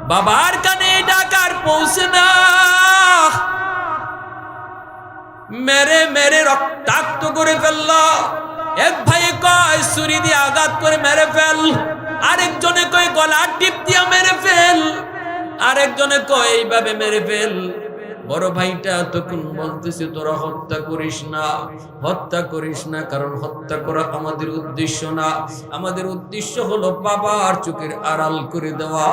বাবার কানে ডাকার পৌঁছে না, মেরে মেরে রক্তাক্ত করে ফেলল। এক ভাই কয় ছুরি দিয়ে আঘাত করে মেরে ফেল, আরেকজনে কয় গলার টিপ দিয়ে মেরে ফেল, আরেকজনে কয় এইভাবে মেরে ফেল। বড় ভাইটা তখন বলতেছে তোরা হত্যা করিস না, হত্যা করিস না, কারণ হত্যা করা আমাদের উদ্দেশ্য না। আমাদের উদ্দেশ্য হলো বাবার চোখের আড়াল করে দেওয়া,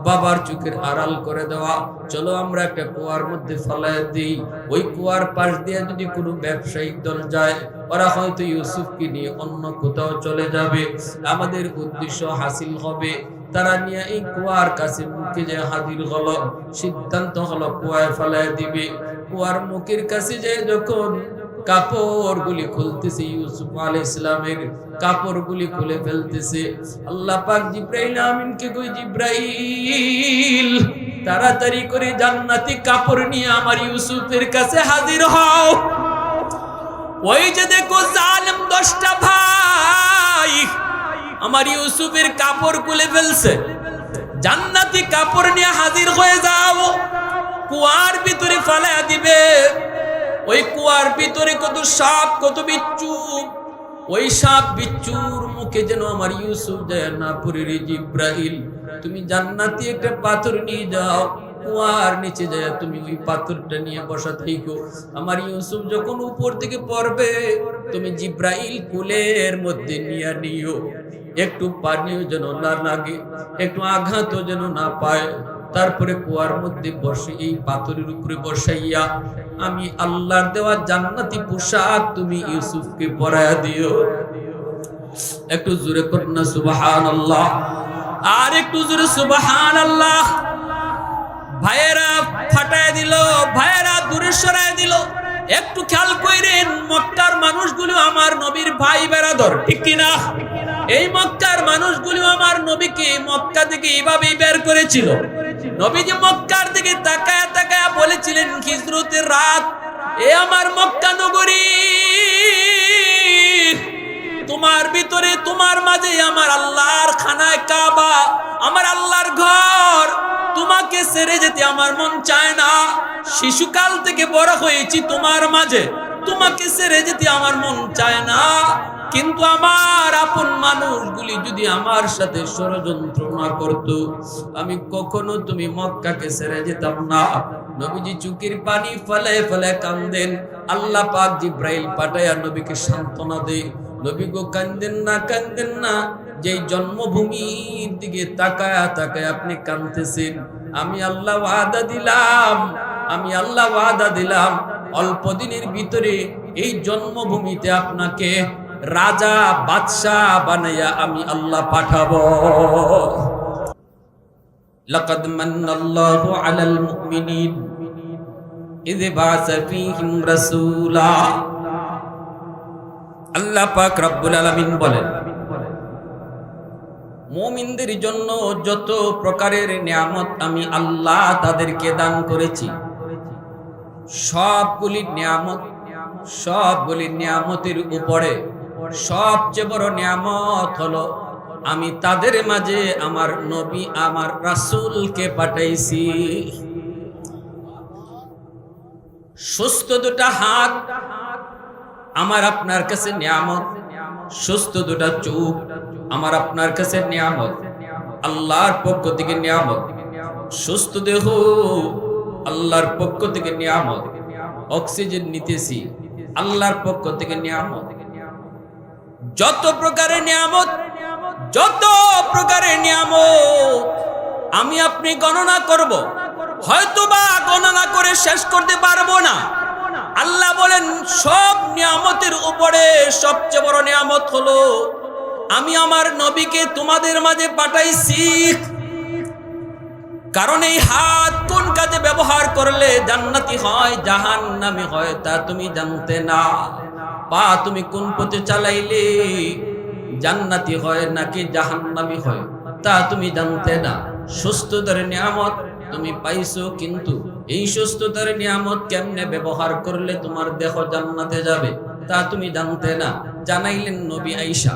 বাবার চোখের আড়াল করে দেওয়া। চলো আমরা একটা কুয়ার মধ্যে ফেলাই দিই, ওই কুয়ার পাশ দিয়ে যদি কোনো ব্যবসায়িক দল যায়, ওরা হয়তো ইউসুফকে নিয়ে অন্য কোথাও চলে যাবে, আমাদের উদ্দেশ্য হাসিল হবে। তারা নিয়ে এই কুয়ার কাছে মুখে যে হাজির হলো, সিদ্ধান্ত হলো কুয়ায় ফেলাই দিবে। কুয়ার মুখের কাছে যে যখন কাপড়গুলি খুলতেছে, ইউসুফ আলাইহিস সালামের কাপড়গুলি খুলে ফেলতেছে, আল্লাহ পাক জিবরাইল আমিনকে কই, জিবরাইল তাড়াতাড়ি করে জান্নাতি কাপড় নিয়ে আমার ইউসুফের কাছে হাজির হও। ওই যে দেখো জালেম 10টা ভাই আমার ইউসুফের কাপড় খুলে ফেলছে, জান্নাতি কাপড় নিয়ে হাজির হয়ে যাও। কুয়ার ভিতরে ফেলা দিবে, ওই কুয়ার ভিতরে কত সাপ, কত বিচ্ছু, ওই সাপ বিচ্ছুর মুখে যেন আমার ইউসুফ যায় না পড়ে। রে জিবরাইল, তুমি জান্নাতি একটা পাথর নিয়ে যাও, কুয়ার নিচে যায় তুমি ওই পাথরটা নিয়ে বসা থেকো। আমার ইউসুফ যখন উপর থেকে পড়বে, তুমি জিবরাইল কুলের মধ্যে নিয়ে নিও, একটু পানিও যেন না লাগে, একটু আঘাতও যেন না পায়। তারপরে কুয়ার মধ্যে বসে এই পাথরের উপরে বসাইয়া আমি আল্লাহর দেওয়া জান্নাতি পোশাক তুমি ইউসুফকে পরায়া দিও। একটু জোরে করুন না সুবহানাল্লাহ, আর একটু জোরে সুবহানাল্লাহ। ভাইয়েরা ফাটায় দিল, ভাইয়েরা দূরে সরায় দিল। একটু খেয়াল করেন, মক্কার মানুষগুলো আমার নবীর ভাই বেরাদর, ঠিক কিনা? এই মক্কার মানুষগুলো আমার নবীকে মক্কা থেকে এইভাবেই বের করেছিল। নবীজি মক্কার দিকে তাকায়া তাকায়া বলেছিলেন, হিজরতের রাত, এ আমার মক্কা নগরী, তোমার ভিতরে তোমার মাঝে আমার আল্লাহর খানায় কাবা, আমার আল্লাহর ঘর, তোমাকে ছেড়ে যেতে আমার মন চায় না। শিশুকাল থেকে বড় হয়েছি তোমার মাঝে, তোমাকে ছেড়ে যেতে আমার মন চায় না। কিন্তু আমার আপন মানুষগুলি যদি আমার সাথে ষড়যন্ত্র না করত, আমি কখনো তুমি মক্কাকে ছেড়ে যেতাম না। নবীজি চোখের পানি ফেলে ফেলে কান্দেন। আল্লাহ পাক জিবরাইল পাঠায়া নবীকে সান্ত্বনা দেয়, নবী গো কান্দেন না, কান্দেন না। যেই জন্মভূমির দিকে তাকায়া তাকায় আপনি কাঁদতেছেন, আমি আল্লাহ ওয়াদা দিলাম, আমি আল্লাহ ওয়াদা দিলাম, অল্প দিনের ভিতরে এই জন্মভূমিতে আপনাকে রাজা বাদশাহ বানাইয়া আমি আল্লাহ পাঠাবো। লাকাদ মান্নাল্লাহু আলাল মুমিনিন ইয বা'সা ফীহিম রাসূলা। আল্লাহ পাক রব্বুল আলামিন বলেন, মুমিনদের জন্য যত প্রকারের নিয়ামত আমি আল্লাহ তাদেরকে দান করেছি, সবগুলি নিয়ামতের উপরে সবচেয়ে বড় নিয়ামত হলো আমি তাদের মাঝে আমার নবী, আমার রাসূলকে পাঠাইছি। সুস্থ দুটা হাত আমার আপনার কাছে নিয়ামত, সুস্থ দুটা চোখ আমার আপনার কাছে নিয়ামত, আল্লাহর পক্ষ থেকে নিয়ামত। সুস্থ দেহ আল্লাহর পক্ষ থেকে নিয়ামত, অক্সিজেন নিতেছি আল্লাহর পক্ষ থেকে নিয়ামত। যত প্রকারের নিয়ামত, যত প্রকারের নিয়ামত আমি আপনি গণনা করব, হয়তোবা গণনা করে শেষ করতে পারবো না। আল্লাহ বলেন, সব নিয়ামতের উপরে সবচেয়ে বড় নিয়ামত হলো আমি আমার নবীকে তোমাদের মাঝে পাঠাইছি। কারণ এই হাত কোন কাজে ব্যবহার করলে জান্নাতি হয়, জাহান্নামী হয় তা তুমি জানতে না। পা তুমি কোন পথে চালাইলে জান্নাতি হয় নাকি জাহান্নামী হয় তা তুমি জানতে না। সুস্থতার নিয়ামত তুমি পাইছো, কিন্তু এই সুস্থতার নিয়ামত কেমনে ব্যবহার করলে তোমার দেহ জান্নাতে যাবে তা তুমি জানতে না। জানাইলেন নবী আয়েশা।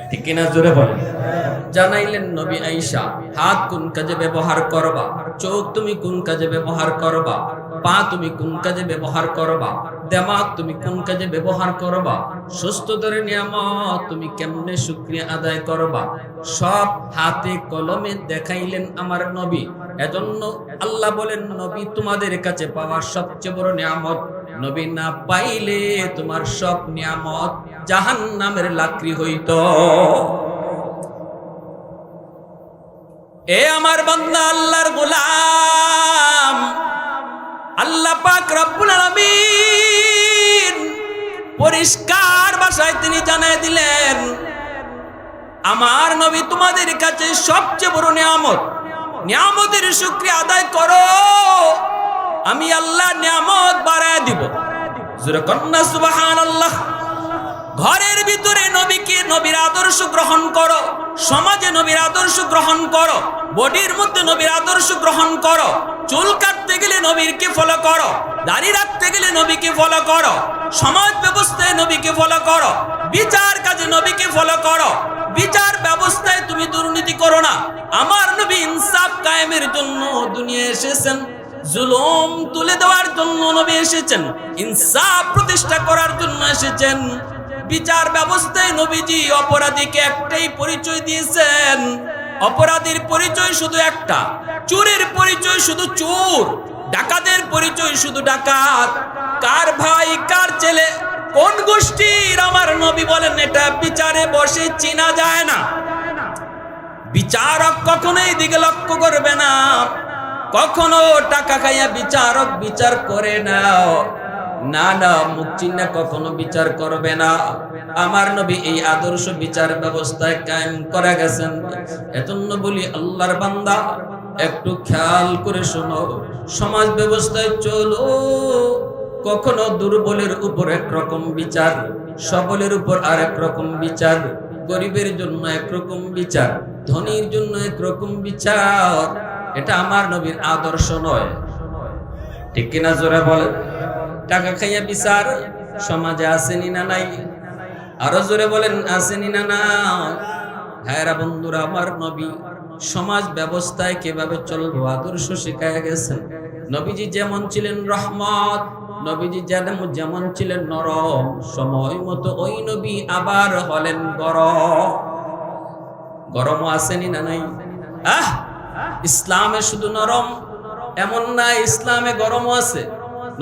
ঠিক কিনা জোরে বলেন। জানাইলেন নবী আয়েশা, হাত কোন কাজে ব্যবহার করবা, চোখ তুমি কোন কাজে ব্যবহার করবা, পা তুমি কোন কাজে ব্যবহার করবা, দিমাগ তুমি কোন কাজে ব্যবহার করবা, সুস্থতার নিয়ামত তুমি কেমনে শুকরিয়া আদায় করবা, সব হাতে কলমে দেখাইলেন আমার নবী। এজন্য আল্লাহ বলেন, নবী তোমাদের কাছে পাওয়ার সবচেয়ে বড় নিয়ামত, নবী না পাইলে তোমার সব নিয়ামত জাহান্নামের লাকড়ি হইত। এ আমার বান্দা, আল্লাহর গোলাম, আল্লাহ পাক রব্বুল আলামিন পরিষ্কার ভাষায় তিনি জানায় দিলেন, আমার নবী তোমাদের কাছে সবচেয়ে বড় নিয়ামত, নিয়ামতের শুকরিয়া আদায় করো, আমি আল্লাহ নিয়ামত বাড়ায় দিব। জোরে কন্যা সুবহানাল্লাহ। ঘরের ভিতরে নবীকে, নবীর আদর্শ গ্রহণ করো, সমাজে নবীর আদর্শ গ্রহণ করো, বডির মধ্যে নবীর আদর্শ গ্রহণ করো, চুল কাটতে গেলে নবীকে ফলো করো, দাড়ি রাখতে গেলে নবীকে ফলো করো, সমাজ ব্যবস্থায় নবীকে ফলো করো, বিচার কাজে নবীকে ফলো করো, বিচার ব্যবস্থায় তুমি দুর্নীতি করো না। আমার নবী ইনসাফ কায়েমের জন্য দুনিয়ায় এসেছেন, জুলুম তুলে দেওয়ার জন্য নবী এসেছেন, ইনসাফ প্রতিষ্ঠা করার জন্য এসেছেন। বিচার ব্যবস্থায় নবীজি অপরাধীকে একটাই পরিচয় দিয়েছেন, অপরাধীর পরিচয় শুধু একটা, চোরের পরিচয় শুধু চোর, ডাকাতের পরিচয় শুধু ডাকাত। কার ভাই কার ছেলে কোন গোষ্ঠীর, আমার নবী বলেন এটা বিচারে বসে চিনা যায় না। বিচারক কখনো এই দিকে লক্ষ্য করবে না, কখনো টাকা খাইয়া বিচারক বিচার করে না, না না, মুখ চিহ্নে কখনো বিচার করবে না। আমার নবী এই আদর্শ বিচার ব্যবস্থায় কায়েম করে গেছেন। এজন্য বলি আল্লাহর বান্দা, একটু খেয়াল করে শোনো, সমাজ ব্যবস্থায় চলো, কখনো দুর্বলের উপর একরকম বিচার, সবলের উপর আরেক রকম বিচার, গরিবের জন্য একরকম বিচার, ধনীর জন্য একরকম বিচার। এটা আমার নবীর আদর্শ নয়। ঠিক কিনা জোরে বলেন। টাকা খাইয়া বিচার সমাজে আসেনি না নাই? আরো জোরে বলেন, আসেনি না না? ভাইরা বন্ধুরা, আমার নবী সমাজ ব্যবস্থায় কিভাবে চলবো আদর্শ শিখায় গেছেন। নবীজি যেমন ছিলেন রহমত, নবীজি যেমন ছিলেন নরম, সময় মতো ওই নবী আবার হলেন গরম। গরমও আসেনি না নাই? ইসলামে শুধু নরম এমন না, ইসলামে গরমও আছে।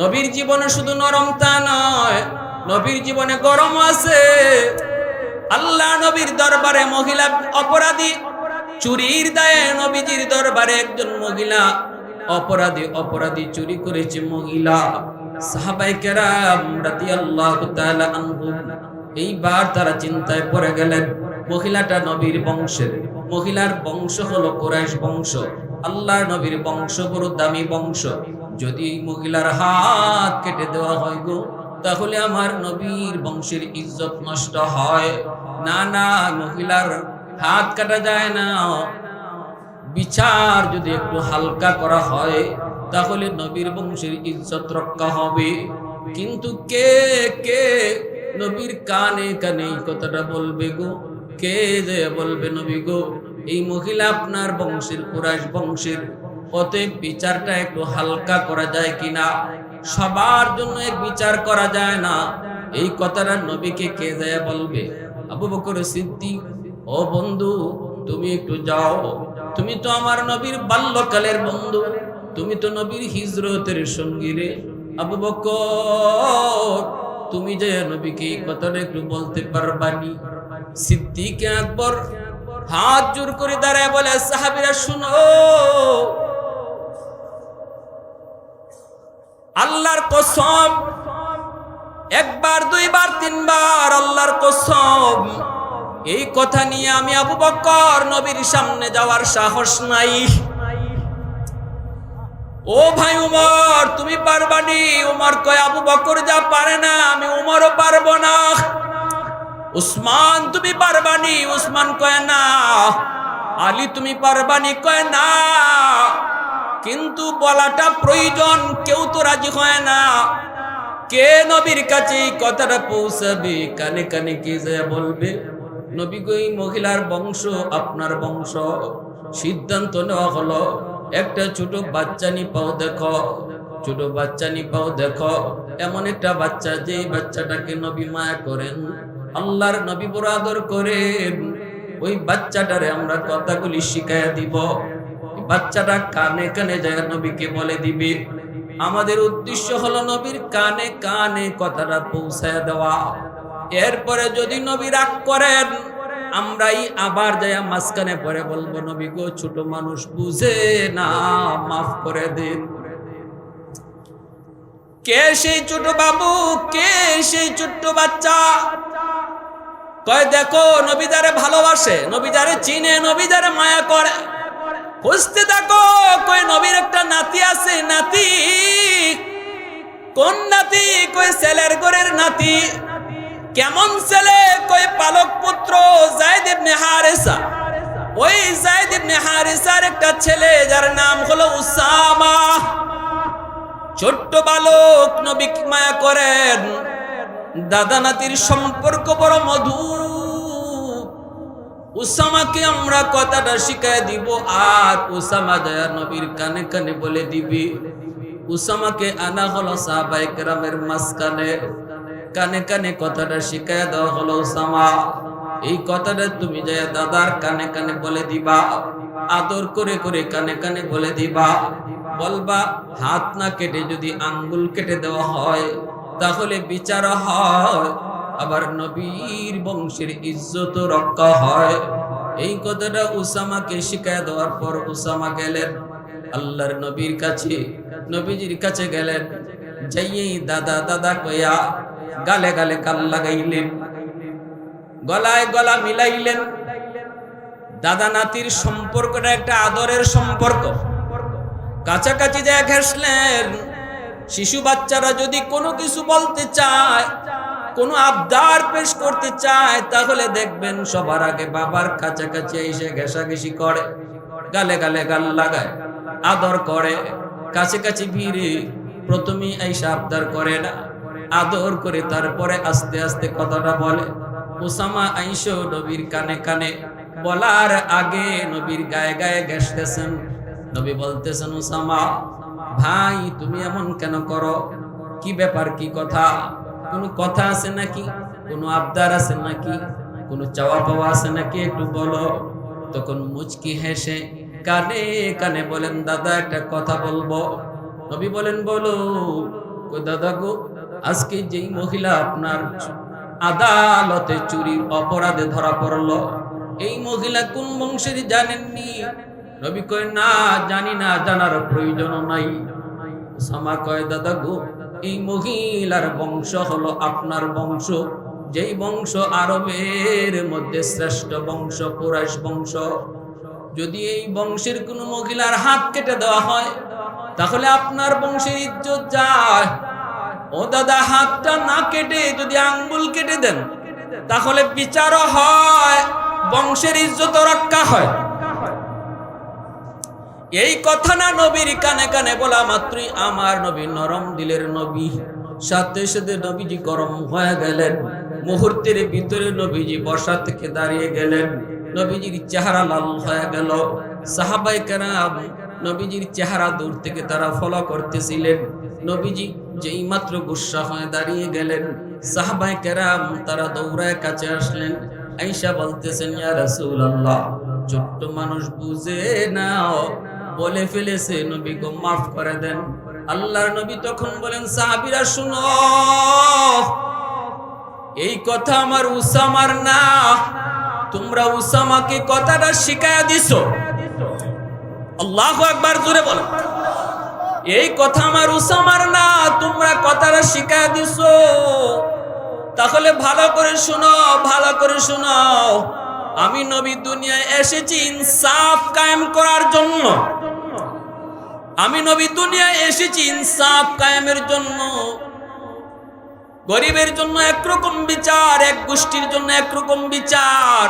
নবীর জীবনে শুধু নরম তা নয়, নবীর জীবনে গরম আছে। আল্লাহ নবীর দরবারে মহিলা অপরাধী, চুরির দায়ে নবীজির দরবারে একজন মহিলা অপরাধী চুরি করেছে মহিলা। সাহাবায়ে কেরাম রাদিয়াল্লাহু তাআলা আনহুম এইবার তারা চিন্তায় পড়ে গেলেন, মহিলাটা নবীর বংশের, মহিলার বংশ হলো কুরাইশ বংশ, আল্লাহর নবীর বংশ বড় দামি বংশ, যদি মহিলার হাত কেটে দেওয়া হয় গো, তাহলে আমার নবীর বংশের ইজ্জত নষ্ট হয়। না না, মহিলার হাত কাটা যায় না, বিচার যদি একটু হালকা করা হয় তাহলে নবীর বংশের ইজ্জত রক্ষা হবে। কিন্তু কে কে নবীর কানে কানে এই কথাটা বলবে গো? কে যে বলবে, নবী গো এই মহিলা আপনার বংশের, কুরাইশ বংশের, অতএব বিচারটা একটু হালকা করা যায় কিনা? সবার জন্য এক বিচার করা যায় না, এই কথাটা নবীকে কে যায় বলবে? আবু বকর সিদ্দিক, ও বন্ধু তুমি একটু যাও, তুমি তো আমার নবীর বাল্যকালের বন্ধু, তুমি তো নবীর হিজরতের সঙ্গী রে। আবু বকর তুমি যে নবীকে এই কথাটা একটু বলতে পারবানি? সিদ্দিক আকবর হাত জোর করে দাঁড়ায় বলে, সাহাবীরা শুনো, আল্লাহর কসম, একবার দুইবার তিনবার আল্লাহর কসম, এই কথা নিয়ে আমি আবু বকর নবীর সামনে যাওয়ার সাহস নাই। ও ভাই উমর তুমি পারবানি? উমর কয়, আবু বকর যা পারে না আমি উমরও পারবো না। উসমান তুমি পারবানি? উসমান কয় না। আলী তুমি পারবানি? কয় না। কিন্তু বলাটা প্রয়োজন, কেউ তো রাজি হয় না। কে নবীর কাছে এই কথাটা পৌঁছাবে? কানে কানে কে যায় বলবে? নবী গো এই মহিলার বংশ আপনার বংশ। সিদ্ধান্ত নেওয়া হলো একটা ছোট বাচ্চা নিপাও দেখো, ছোট বাচ্চা নিপাও দেখো, এমন একটা বাচ্চা যে বাচ্চাটাকে নবী মায়া করেন, আল্লাহর নবী বড় আদর করেন, ওই বাচ্চাটারে আমরা কথাগুলি শিখাইয়া দিব। বাচ্চাটা কানে কানে যায় নবীকে বলে দিবে। আমাদের উদ্দেশ্য হলো নবীর কানে কানে কথাটা পৌঁছায় দেওয়া। এরপরে যদি নবী রাগ করেন, আমরাই আবার যাইয়া মাঝখানে পরে বলবো, নবী গো ছোট মানুষ বুঝে না, মাফ করে দিন। কে সেই ছোট বাবু, কে সেই ছোট্ট বাচ্চা? কয় দেখো নবী যারে ভালোবাসে, নবী যারে চিনে, নবী যারে মায়া করে, খুঁজতে থাকো। কই নবীর একটা নাতি আছে। নাতি? কোন নাতি? কই ছেলের ঘরের নাতি। কেমন ছেলে? কই পালক পুত্র যায়েদ ইবনে হারেসা। ওই যায়েদ ইবনে হারেসার একটা ছেলে যার নাম হলো উসামা। ছোট্ট বালক, নবী মায়া করেন। দাদা নাতির সম্পর্ক বড় মধুর। উসামাকে আমরা কথাটা শিখায় দিব, আর উসামা দয়া নবীর কানে কানে বলে দিবি। উসামাকে আনা হলো সাহাবায়ে কেরামের মাঝখানে, কানে কানে কথাটা শিখায় দেওয়া হলো, উসামা এই কথাটা তুমি যায় দাদার কানে কানে বলে দিবা, আদর করে করে কানে কানে বলে দিবা। বলবা হাত না কেটে যদি আঙ্গুল কেটে দেওয়া হয় তাহলে বিচার হয়, আবার নবীর বংশের ইজ্জত রক্ষা হয়। এই কথাটা উসামাকে শিখায় দেওয়ার পর উসামা গেলেন আল্লাহর নবীর কাছে, নবীজির কাছে গেলেন। যাইয়েই দাদা দাদা কইয়া গালে গালে গাল লাগাইলেন, গলায় গলা মিলাইলেন। দাদা নাতির সম্পর্কটা একটা আদরের সম্পর্ক। কাছাকাছি যায় ঘেসলেন। শিশু বাচ্চারা যদি কোনো কিছু বলতে চায়, কোনো আবদার পেশ করতে চায়, তাহলে দেখবেন সবার আগে বাবার কাছাকাছি এসে ঘেঁষাঘেঁষি করে, গালে গালে গাল লাগায়, আদর করে। কাছাকাছি ভিড়ে প্রথমেই এসে আবদার করে না, আদর করে তারপরে আস্তে আস্তে কথাটা বলে। উসামা আইসো নবীর কানে কানে বলার আগে নবীর গায়ে গায়ে ঘেঁষতেছেন। নবী বলতেছেন, উসামা ভাই তুমি এমন কেন করো? কি ব্যাপার, কি কথা? কোনো কথা আছে নাকি? কোনো আবদার আছে নাকি? কোনো চাওয়া পাওয়া আছে নাকি? একটু বলো। তখন মুচকি হেসে কানে কানে বলেন, দাদা একটা কথা বলবো। নবী বলেন, বলো। দাদা গো, আজকে যেই মহিলা আপনার আদালতে চুরির অপরাধে ধরা পড়লো, এই মহিলা কোন বংশের জানেননি? নবী কয়, না জানি না, জানার প্রয়োজন নাই। উসামা কয়, দাদা গো, এই মহিলার বংশ হলো আপনার বংশ, যেই বংশ আরবের মধ্যে শ্রেষ্ঠ বংশ, কুরাইশ বংশ। যদি এই বংশের কোন মহিলার হাত কেটে দেওয়া হয় তাহলে আপনার বংশের ইজ্জত যায়। ও দাদা, হাতটা না কেটে যদি আঙ্গুল কেটে দেন তাহলে বিচারও হয়, বংশের ইজ্জত রক্ষা হয়। এই কথা না নবীর কানে কানে বলা মাত্রই আমার নবী নরম দিলের নবী, সাথে সাথে নবীজি গরম হয়ে গেলেন। মুহূর্তের ভিতরে নবীজি বসা থেকে দাঁড়িয়ে গেলেন। নবীজির চেহারা লাল হয়ে গেল। সাহাবায়ে কেরাম নবীজির চেহারা দূর থেকে তারা ফলো করতেছিলেন। নবীজি যেই মাত্র গুসা হয়ে দাঁড়িয়ে গেলেন, সাহাবায়ে কেরাম তারা দৌড়ায় কাছে আসলেন। আয়েশা বলতেছেন, ইয়া রাসূলুল্লাহ, ছোট্ট মানুষ বুঝে নাও, বলে ফেলেছে, নবী গো মাফ করে দেন। আল্লাহর নবী তখন বলেন, সাহাবীরা শুনো, এই কথা আমার উসামার না, তোমরা উসামাকে কথাটা শিখায়া দিছো। আল্লাহু আকবার, জোরে বলো। এই কথা আমার উসামার না, তোমরা কথাটা শিখায়া দিছো। তাহলে ভালো করে শোনো, ভালো করে শোনো। আমি নবী দুনিয়ায় এসেছি ইনসাফ কায়েম করার জন্য। আমি নবী দুনিয়ায় এসেছি ইনসাফ কায়েমের জন্য। গরিবের জন্য একরকম বিচার, এক গোষ্ঠীর জন্য একরকম বিচার,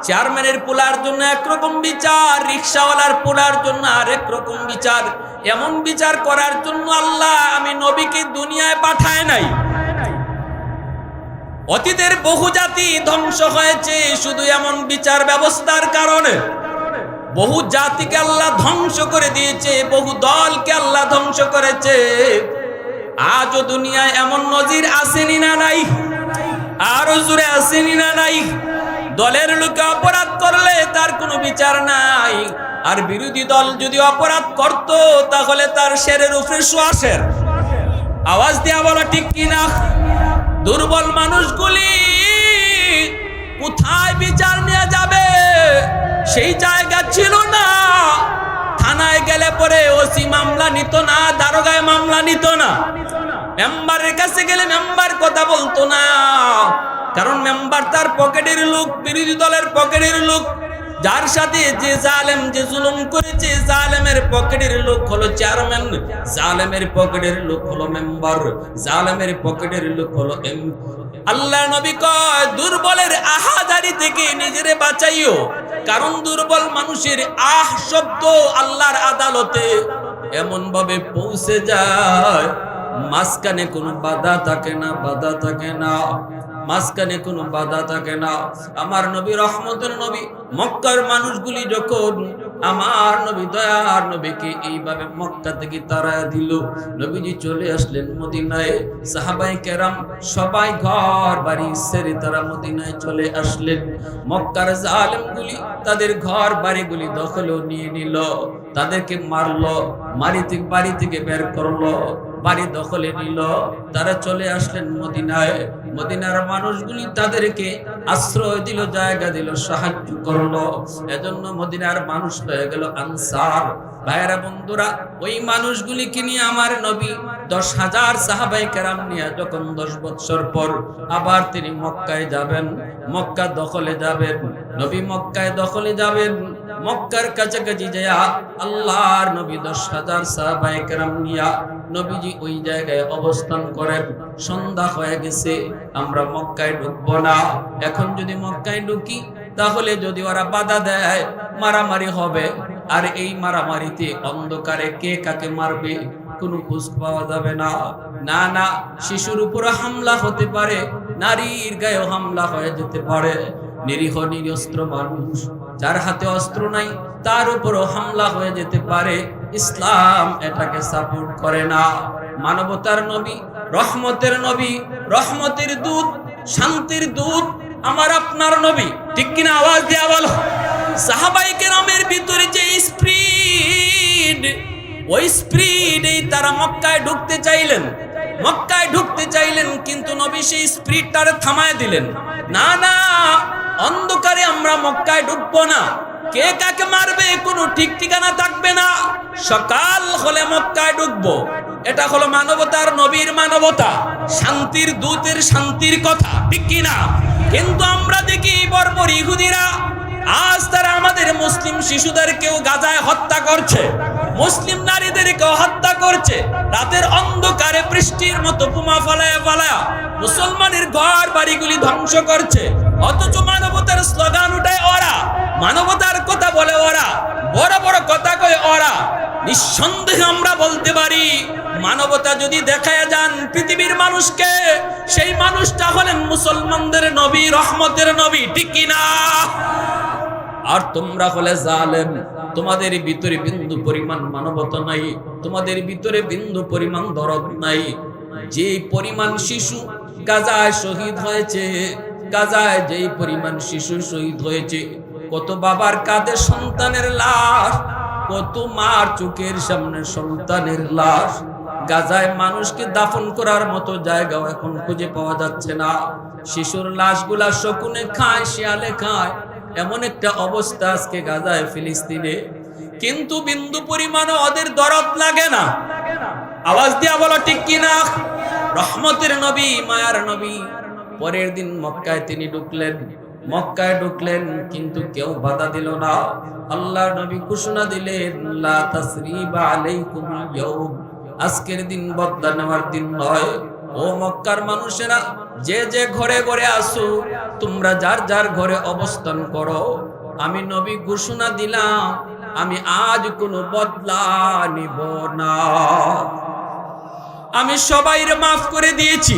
চেয়ারম্যানের পোলার জন্য একরকম বিচার, রিক্সাওয়ালার পোলার জন্য আরেক রকম বিচার। এমন বিচার করার জন্য আল্লাহ আমি নবীকে দুনিয়ায় পাঠায় নাই। অতীতের বহু জাতি ধ্বংস হয়েছে শুধু এমন বিচার ব্যবস্থার কারণে। বহু জাতিকে আল্লাহ ধ্বংস করে দিয়েছে, বহু দলকে আল্লাহ ধ্বংস করেছে। আজও দুনিয়ায় এমন নজির আসেনি না নাই? আরো জোরে আসেনি না নাই? দলের লোকে অপরাধ করলে তার কোনো বিচার নাই, আর বিরোধী দল যদি অপরাধ করত তাহলে তার শেরের উপরে সোয়াশের। আওয়াজ দিয়া বলো ঠিক কিনা? দুর্বল মানুষগুলি কোথায় বিচার নিয়ে যাবে সেই জায়গা ছিল না। থানায় গেলে পরে ওসি মামলা নিত না, দারোগায় মামলা নিত না, মেম্বারের কাছে গেলে মেম্বার কথা বলতো না, কারণ মেম্বার তার পকেটের লোক, বিরোধী দলের পকেটের লোক। যার সাথে যে জালেম, যে জুলুম করেছে, জালেমের পকেটের লোক হলো চেয়ারম্যান, জালেমের পকেটের লোক হলো মেম্বার, জালেমের পকেটের লোক হলো এমপি। আল্লাহ নবী কয় দুর্বলের আহাজারি থেকে নিজেরে বাঁচাইও, কারণ দুর্বল মানুষের আহ শব্দ আল্লাহর আদালতে এমন ভাবে পৌঁছে যায়, মাঝখানে কোনো বাধা থাকে না, বাধা থাকে না, মাঝখানে কোনো বাধা থাকে না। আমার নবী রহমতের নবী, মক্কার মানুষগুলি যখন আমার নবী দয়ার নবীকে এইভাবে মক্কা থেকে তাড়ায় দিল, নবীজি চলে আসলেন মদিনায়। সাহাবায়ে কেরাম সবাই ঘর বাড়ি ছেড়ে তারা মদিনায় চলে আসলেন। মক্কার জালেমগুলি তাদের ঘর বাড়িগুলি দখলও নিয়ে নিল, তাদেরকে মারলো, বাড়ি থেকে বের করলো, বাড়ি দখলে নিল। তারা চলে আসলেন মদিনায়। মদিনার মানুষগুলি তাদেরকে আশ্রয় দিল, জায়গা দিল, সাহায্য করলো। এজন্য মদিনার মানুষ হয়ে গেল আনসার। ভাইয়েরা বন্ধুরা, ওই মানুষগুলিকে নিয়ে আমার নবী 10,000 সাহাবায়ে কেরাম নিয়ে যখন 10 বছর পর আবার তিনি মক্কায় যাবেন, মক্কা দখলে যাবেন, নবী মক্কায় দখলে যাবেন, মক্কার কাছাকাছি যায় আল্লাহর নবী 10,000 সাহাবায়ে কেরাম নিয়া নবীজি ওই জায়গায় অবস্থান করেন। সন্ধ্যা হয়ে গেছে, আমরা মক্কায় ঢুকবো না। এখন যদি মক্কায় ঢুকি তাহলে যদি ওরা বাধা দেয় মারামারি হবে, আর এই মারামারিতে অন্ধকারে কে কাকে মারবে কোনো খোঁজ পাওয়া যাবে না। না না, শিশুর উপর হামলা হতে পারে, নারীর গায়েও হামলা হয়ে যেতে পারে। নিরীহ নিরস্ত্র মানুষ, যার হাতে অস্ত্র নাই, তার উপরও হামলা হয়ে যেতে পারে। ইসলাম এটাকে সাপোর্ট করে না। মানবতার নবী, রহমতের নবী, রহমতের দূত, শান্তির দূত আমার আপনার নবী, ঠিক কিনা? আওয়াজ দিয়া বলো। সাহাবায়ে কেরামের ভিতরে যে স্পিড, ওই স্পিডেই তারা মক্কায় ঢুকতে চাইলেন, মক্কায় ঢুকতে চাইলেন, কিন্তু নবী সেই স্পিডটারে থামায় দিলেন। না না, অন্ধকারে আমরা মক্কায় ঢুকবো না, কে কাকে মারবে কোনো ঠিক ঠিকানা থাকবে না, সকাল হলে মক্কায় ঢুকবো। এটা হলো মানবতার নবীর মানবতা, শান্তির দূতের শান্তির কথা, ঠিক কিনা? কিন্তু আমরা দেখি বর্বর ইহুদিরা আজ তারা আমাদের মুসলিম শিশুদেরকেও গাজায় হত্যা করছে, মুসলিম নারীদেরকেও হত্যা করছে, রাতের অন্ধকারে বৃষ্টির মতো বোমা ফালায়া ফালায়া মুসলমানের ঘর বাড়িগুলি ধ্বংস করছে। অথচ মানবতার স্লোগান উঠায় ওরা, মানবতার কথা বলে ওরা, বড় বড় কথা কয় ওরা। নিঃসন্দেহে আমরা বলতে পারি, মানবতা যদি দেখায় যান পৃথিবীর মানুষকে, সেই মানুষটা হলেন মুসলমানদের নবী, রহমতের নবী, ঠিক কিনা? আর তোমরা হলে জালেম, তোমাদের ভিতরে বিন্দু পরিমাণ মানবতা নাই, তোমাদের ভিতরে বিন্দু পরিমাণ দরদ নাই। যে পরিমাণ শিশু গাজায় শহীদ হয়েছে, গাজায় যেই পরিমাণ শিশু শহীদ হয়েছে, কত বাবার কাঁধে সন্তানের লাশ, কত মার চোখের সামনে সন্তানের লাশ। গাজায় মানুষকে দাফন করার মতো জায়গাও এখন খুঁজে পাওয়া যাচ্ছে না। শিশুর লাশগুলা শকুনে খায়, শিয়ালে খায়, এমন একটা অবস্থা আজকে গাজায়, ফিলিস্তিনে, কিন্তু বিন্দু পরিমাণও ওদের দরদ লাগে না। আওয়াজ দিয়া বলো ঠিক কিনা? রহমতের নবী, মায়ার নবী, পরের দিন মক্কায় তিনি ঢুকলেন, মক্কায় ঢুকলেন, কিন্তু কেউ বাধা দিল না। আল্লাহর নবী ঘোষণা দিলেন, লা তাসরিবা আলাইকুমুল ইয়াউম, আজকের দিন বদলা নেওয়ার দিন নয়। ও মক্কার মানুষেরা, যে যে ঘরে ঘরে আসো, তোমরা যার যার ঘরে অবস্থান করো। আমি নবী ঘোষণা দিলাম, আমি আজ কোনো বদলা নিব না। আমি সবাইরে মাফ করে দিয়েছি,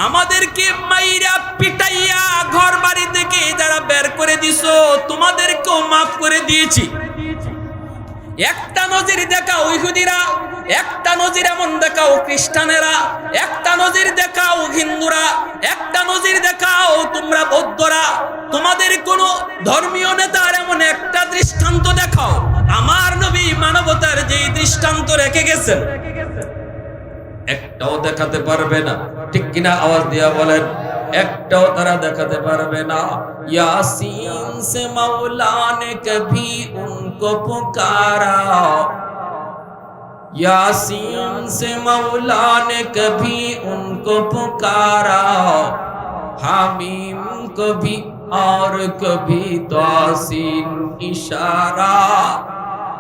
আমাদেরকে মাইরা পিটাইয়া ঘর বাড়ি থেকে যারা বের করে দিছো তোমাদেরকেও মাফ করে দিয়েছি। একটা নজির দেখাও ইহুদিরা, একটা নজির এমন দেখাও খ্রিস্টানেরা, একটা নজির দেখাও হিন্দুরা, একটা নজির দেখাও তোমরা বৌদ্ধরা। তোমাদের কোন ধর্মীয় নেতার এমন একটা দৃষ্টান্ত দেখাও। আমার নবী মানবতার যেই দৃষ্টান্ত রেখে গেছেন একটাও দেখাতে পারবে না, ঠিক কিনা? আওয়াজ দিয়া বলেন, একটাও তারা দেখাতে পারবে না। यासीन से मौला ने कभी उनको पुकारा, यासीन से मौला ने कभी उनको पुकारा, हामीम को भी और कभी तासीन इशारा।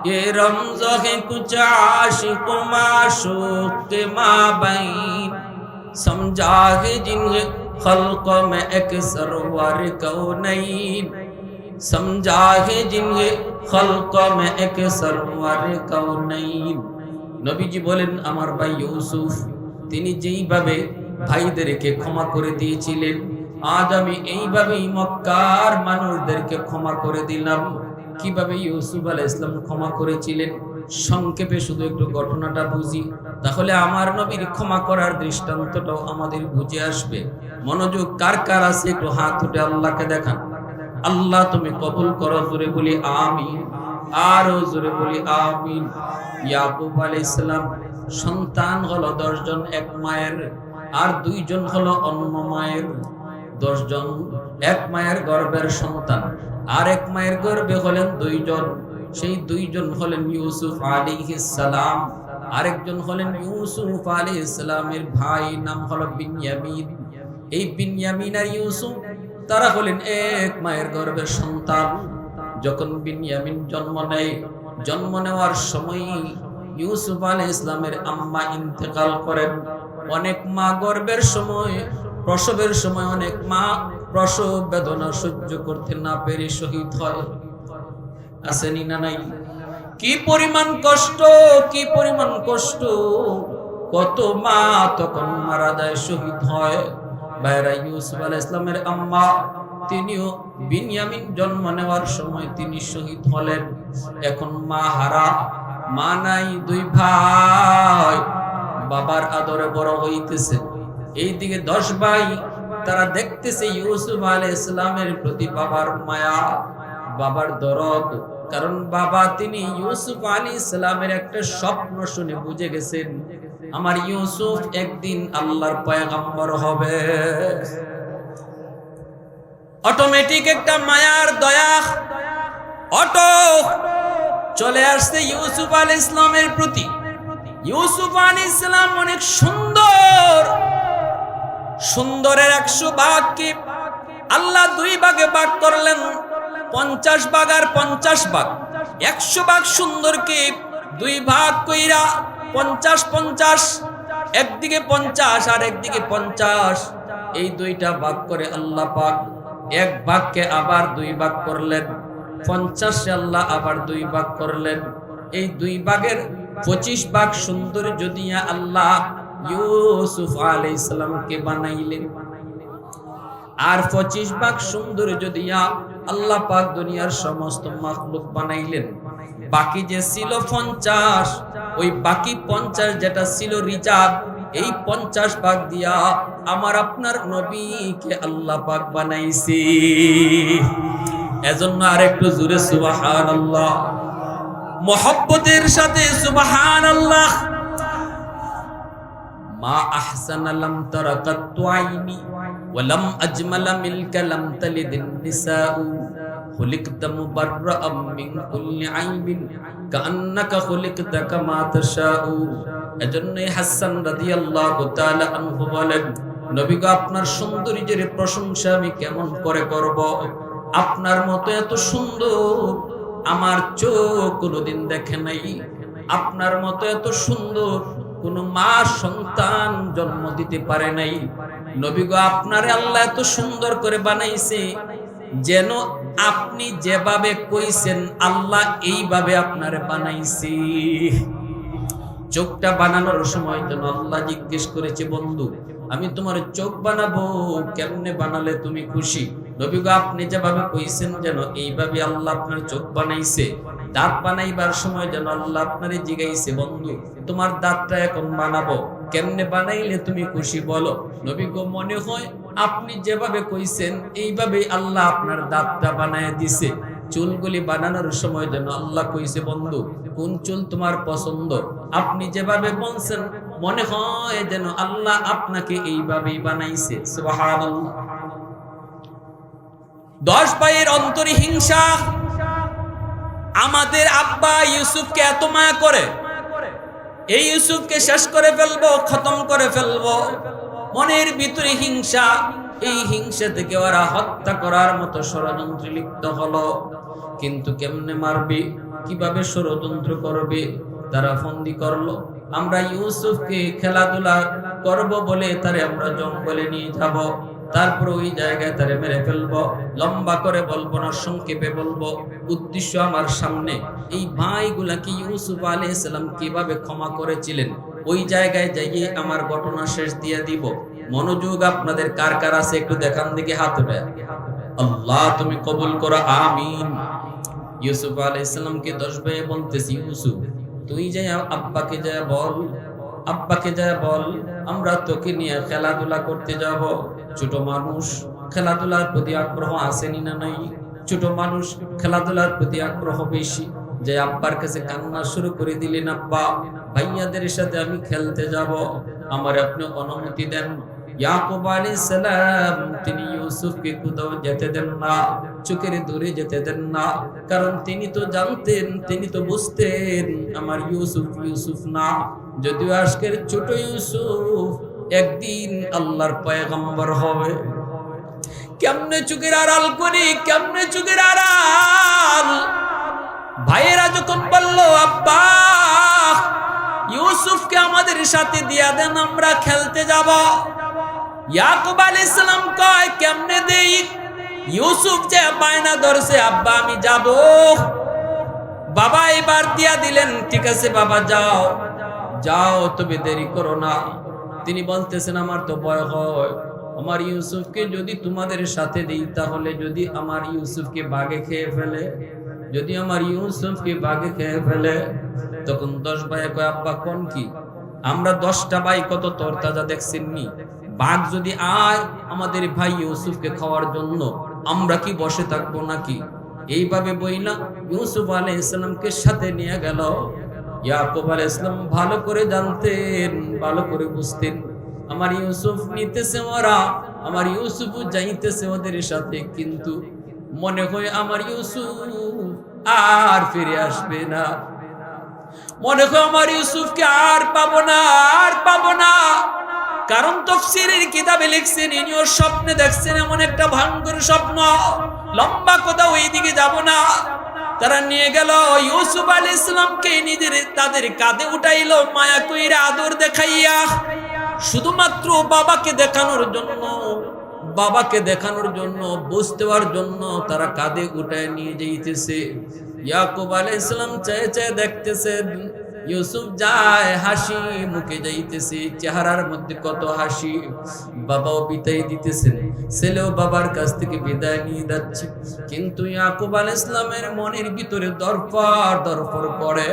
ये रमज़ है कुछ आशिक माशूक के माबैन, समझा है जिन्हें खल्क में एक सरवर कौनैन, समझा है जिन्हें खल्क में एक सरवर कौनैन। নবীজি বলেন, আমার ভাই ইউসুফ তিনি যেইভাবে ভাইদেরকে ক্ষমা করে দিয়েছিলেন, আজ আমি এইভাবেই মক্কার মানুষদেরকে ক্ষমা করে দিলাম। কিভাবে ইউসুফ আলাইহিস সালাম ক্ষমা করেছিলেন সংক্ষেপে শুধু একটু ঘটনাটা বুঝি, তাহলে আমার নবীর ক্ষমা করার দৃষ্টান্তটাও আমাদের বুঝে আসবে। মনোযোগ কার কার আছে একটু হাত উঠে আল্লাহকে দেখান। আল্লাহ তুমি কবুল করো, জোরে বলি আমিন, আরো জোরে বলি আমিন। ইয়াকুব আলাইহিস সালাম সন্তান হলো 10 জন এক মায়ের, আর 2 জন হলো অন্য মায়ের। 10 জন এক মায়ের গর্ভের সন্তান, আর এক মায়ের গর্ভে হলেন 2 জন। সেই 2 জন হলেন ইউসুফ আলাইহিস সালাম, আরেকজন হলেন ইউসুফ আলাইহিস সালামের ভাই, নাম হলো বিনয়ামিন। এই বিনয়ামিন আর ইউসুফ তারা হলেন এক মায়ের গর্ভের সন্তান। যখন বিনয়ামিন জন্ম নেয়, জন্ম নেওয়ার সময় ইউসুফ আলাইহিস সালামের আম্মা ইন্তেকাল করেন। অনেক মা গর্ভের সময়, প্রসবের সময় অনেক মা প্রসব বেদনা সহ্য করতে না পেরে শহীদ হয়। আসেনি না নাই? কি পরিমাণ কষ্ট, কি পরিমাণ কষ্ট! কত মা তখন মারা যায়, শহীদ হয়। ভাইরা, ইউসুফ আলাইহিস সালামের আম্মা তিনিও বিনয়ামিন জন্ম নেওয়ার সময় তিনি শহীদ হলেন। এখন মা হারা, মা নাই, 2 ভাই বাবার আদরে বড় হইতেছে। এইদিকে 10 ভাই, তারা দেখতেছে ইউসুফ আলাইহিস সালামের প্রতি বাবার মায়া, বাবার দরদ। কারণ বাবা তিনি ইউসুফ আলাইহিস সালামের একটা স্বপ্ন শুনে বুঝে গেছেন, আমার ইউসুফ একদিন আল্লাহর পয়গম্বর হবে। অটোমেটিক একটা মায়ার দয়া অটো চলে আসছে ইউসুফ আলাইহিস সালামের প্রতি। ইউসুফ আলাইহিস সালাম অনেক সুন্দর, সুন্দরের 100 ভাগকে আল্লাহ 2 ভাগে ভাগ করলেন। 50 ভাগ আর 50 ভাগ। 100 ভাগ সুন্দরকে 2 ভাগ কইরা 50-50, একদিকে 50 আর একদিকে 50, এই 2টা ভাগ করে আল্লাহ পাক 1 ভাগকে আবার 2 ভাগ করলেন। 50 আল্লাহ আবার 2 ভাগ করলেন। এই 2 ভাগের 25 ভাগ সৌন্দর্য দিয়া আল্লাহ ইউসুফ আলাইহিস সালামকে বানাইলেন। আর 25 ভাগ সৌন্দর্য দিয়া আল্লাহ পাক দুনিয়ার সমস্ত মাখলুক বানাইলেন। বাকি যে ছিল 50, ওই বাকি 50 যেটা ছিল রিজার্ভ, এই 50 ভাগ দিয়া আমার আপনার নবীকে আল্লাহ পাক বানাইছে। এজন্য আরেকটু জোরে সুবহানাল্লাহ, মুহাব্বতের সাথে সুবহানাল্লাহ। মা আহসানা লাম তারা কাত্তু আইনি ওয়া লাম আজমালা মিলকা লাম তালিদিন নিসাউ, খুলিকতা মুবাররাআম মিন কুল্লি আইবিন কান্নাকা খুলিকতা কামা তাশাউ। এজন্য হাসান রাদিয়াল্লাহু তাআলা আনহু বলেন, নবী গো, আপনার সৌন্দর্যের প্রশংসা আমি কেমন করে করব? আপনার মতো এত সুন্দর আমার চোখ কোনোদিন দেখে নাই। আপনার মতো এত সুন্দর কোন মা সন্তান জন্ম দিতে পারে নাই। নবী গো, আপনারে আল্লাহ এত সুন্দর করে বানাইছে যেন আপনি যেভাবে কইছেন আল্লাহ এইভাবে আপনারে বানাইছে। চোখটা বানানোর সময় যেন আল্লাহ জিজ্ঞেস করেছে, বন্ধু আমি তোমার চোখ বানাবো, কেমনে বানালে তুমি খুশি? নবী গো আপনি যেভাবে কইছেন যেন এইভাবে আল্লাহ আপনার চোখ বানাইছে। দাঁত বানাইবার সময় যেন আল্লাহ আপনারে জিগাইছে, বন্ধু তোমার দাঁতটা এখন বানাবো, কেমনে বানাইলে তুমি খুশি বলো? নবী গো মনে হয় আপনি যেভাবে কইছেন এইভাবেই আল্লাহ আপনার দাঁতটা বানায় দিছে। চুলগুলি বানানোর সময় যেন আল্লাহ কইছে, বন্ধু কোন চুল তোমার পছন্দ? আপনি যেভাবে বলছেন মনে হয় যেন আল্লাহ আপনাকে এইভাবেই বানাইছে। সুবহানাল্লাহ। 10 ভাইয়ের অন্তরে হিংসা। আমাদের আব্বা ইউসুফকে এত মায়া করে, এই ইউসুফকে শেষ করে ফেলবো, খতম করে ফেলবো। মনের ভিতরে হিংসা, এই হিংসা থেকে ওরা হত্যা করার মতো ষড়যন্ত্রে লিপ্ত হলো। কিন্তু কেমনে মারবে, কিভাবে ষড়যন্ত্র করবে, তারা ফন্দি করলো। আমরা ইউসুফকে খেলাধুলা করব বলে তারে আমরা জঙ্গলে নিয়ে যাব, তারপর ওই জায়গায় তারে মেরে ফেলবো। লম্বা করে বলবো না, সংক্ষেপে বলবো। উদ্দেশ্য আমার সামনে এই ভাইগুলাকে ইউসুফ আলাইহিস সালাম কিভাবে ক্ষমা করেছিলেন ওই জায়গায় যাইয়ে আমার ঘটনা শেষ দিয়ে দিব। মনোযোগ আপনাদের কার কার আছে একটু দেখান দিকে হাত উঠে। আল্লাহ তুমি কবুল করো, আমিন। ইউসুফ আলাইহিস সালামকে 10 ভাই বলতেছি, ইউসুফ তুই যাই আব্বাকে যায় বল, আব্বাকে যায় বল আমরা তোকে নিয়ে খেলাধুলা করতে যাব। ছোট মানুষ, খেলাধুলার প্রতি আগ্রহ আসেনি না নাই? ছোট মানুষ, খেলাধুলার প্রতি আগ্রহ বেশি। যে আব্বার কাছে কান্না শুরু করে দিলেন, আব্বা ভাইয়াদের সাথে আমি খেলতে যাব, আমার আপনি অনুমতি দেন। ইয়াকুব আলাইহিস সালাম তিনি ইউসুফকে কোথাও যেতে দেন না, চোখের দূরে যেতে দেন না, কারণ তিনি তো জানতেন, তিনি তো বুঝতেন আমার ইউসুফ ইউসুফ না। যদিও আজকের ছোট ইউসুফ একদিন আল্লাহর পয়গম্বর হবে। কেমনে চোখের আড়াল করি, কেমনে চোখের আড়াল। ভাইয়েরা যখন বললো, আব্বা ইউসুফকে আমাদের সাথে দিয়া দেন, আমরা খেলতে যাব। ইয়াকুব আলাইহিস সালাম কয়, কেমনে দেই? ইউসুফ যে বায়না ধরছে, আব্বা আমি যাব। বাবা এবার দিয়া দিলেন, ঠিক আছে বাবা যাও, যাও তবে দেরি করো না। তিনি বলতেছেন, আমার তো ভয় হয়, আমার ইউসুফকে যদি তোমাদের সাথে দিই তাহলে যদি আমার ইউসুফকে বাঘে খেয়ে ফেলে, যদি আমার ইউসুফকে বাঘে খেয়ে ফেলে। তখন 10 ভাই কয়, আব্বা কোন কি? আমরা 10টা ভাই কত তরতাজা দেখছেননি, বাঘ যদি আয় আমাদের ভাই ইউসুফকে খাওয়ার জন্য, আমরা কি বসে থাকবো নাকি? এইভাবে বইলা ইউসুফ আলাইহিস সালামকে সাথে নিয়ে গেল। ইয়াকুব আলাইহিস সালাম ভালো করে জানতেন, ভালো করে বুঝতেন, আমার ইউসুফ নিতেছে ওরা, আমার ইউসুফ যাইতেছে ওদের সাথে, কিন্তু মনে হয় আমার ইউসুফ আর ফিরে আসবে না, মনে হয় আমার ইউসুফকে আর পাবো না, আর পাবো না। কারণ তাফসীরের কিতাবে লিখছেন ইনি ওর স্বপ্নে দেখছেন এমন একটা ভয়ঙ্কর স্বপ্ন, লম্বা কথা ওইদিকে যাব না। তারা নিয়ে গেল ইউসুফ আলাইহিস সালামকে, নিজের তাদের কাঁধে উঠাইলো, মায়া কইরা আদর দেখাইয়া, শুধুমাত্র বাবাকে দেখানোর জন্য, বাবাকে দেখানোর জন্য, বুঝতে পারার জন্য তারা কাঁধে উঠায় নিয়ে যাইতেছে। ইয়াকুব আলাইহিস সালাম চেয়ে চেয়ে দেখতেছেন, ইউসুফ যায়, হাসি মুখে যাইতেছে, চেহারার মধ্যে কত হাসি। বাবাও বিদায় দিতেছেন, ছেলেও বাবার কাছ থেকে বিদায় নিয়ে যাচ্ছে। কিন্তু ইয়াকুব আলাইহিস সালামের মনের ভিতরে দরফর দরফর করে,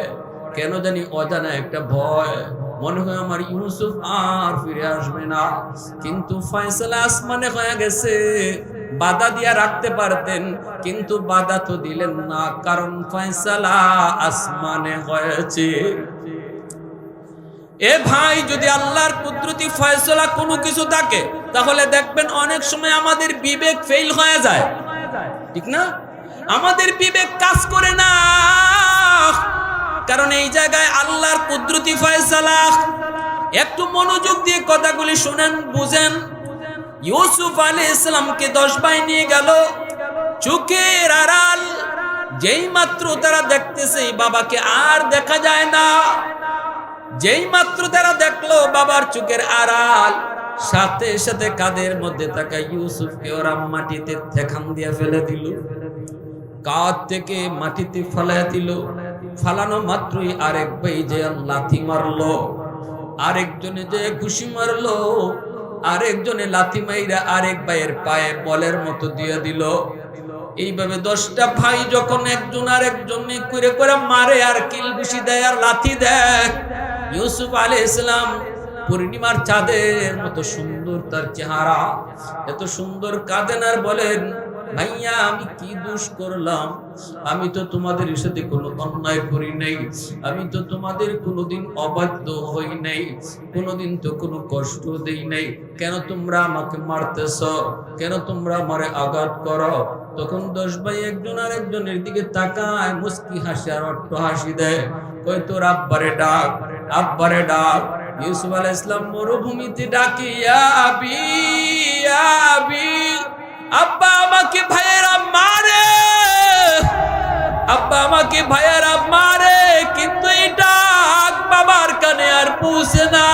কেন জানি অজানা একটা ভয়। মনে হয় আমার ইউসুফ আর ফিরে আসবে না। কিন্তু ফয়সালা আসমানে হয়ে গেছে, বাধা দিয়া রাখতে পারতেন, কিন্তু বাধা তো দিলেন না, কারণ ফয়সালা আসমানে হয়েছে। এ ভাই, যদি আল্লাহর কুদরতি ফয়সালা কোনো কিছু থাকে তাহলে দেখবেন অনেক সময় আমাদের বিবেক ফেল হয়ে যায়, ঠিক না? আমাদের বিবেক কাজ করে না, কারণ এই জায়গায় আল্লাহর কুদরতি ফয়সালা। একটু মনোযোগ দিয়ে কথাগুলি শুনেন, বুঝেন। ইউসুফ আলাইহিস সালামকে 10 ভাই নিয়ে গেল, চোখের আড়াল, যেই মাত্র তারা দেখতেছে বাবাকে আর দেখা যায় না, যেই মাত্র তারা দেখলো বাবার চোখের আড়াল, সাথে সাথে কাঁধের মধ্যে থাকা ইউসুফকে ওরা মাটিতে ঠেকান দিয়ে ফেলে দিল, কাঁধ থেকে মাটিতে ফেলে দিল। ফালানো মাত্রই আরেক ভাই যে লাথি মারলো, আরেকজনে যে ঘুষি মারলো, আরেকজনে লাথি মাইরা আরেক ভাইয়ের পায়ে বলের মতো দিয়ে দিল। এইভাবে 10টা ভাই যখন একজন আরেকজন করে করে মারে আর কিল ঘুষি দেয় আর লাথি দেয়, ইউসুফ আলাইহিস সালাম পূর্ণিমার চাঁদের মতো সুন্দর তার চেহারা, এত সুন্দর কাঁদেন আর বলেন, ভাইয়া আমি কি দোষ করলাম? আমি তো তোমাদের সাথে কোনো অন্যায় করি নাই, আমি তো তোমাদের কোনোদিন অবাধ্য হই নাই, কোনোদিন তো কোনো কষ্ট দেই নাই, কেন তোমরা আমাকে মারতেছ? কেন তোমরা আমারে আঘাত করো? তখন 10 ভাই একজন আরেকজনের দিকে তাকায়, মুস্কি হাসি আর অট্ট হাসি দেয়, কই তোর আব্বারে ডাক, আব্বারে ডাক। ইউসুফ আলাইহিস সালাম মরুভূমিতে ডাকে, ইয়া আবি, ইয়া আবি, আব্বা আমাকে ভাইয়েরা মারে, আব্বা আমাকে ভাইয়েরা মারে, কিন্তু এই ডাক বাবার কানে আর পৌঁছে না,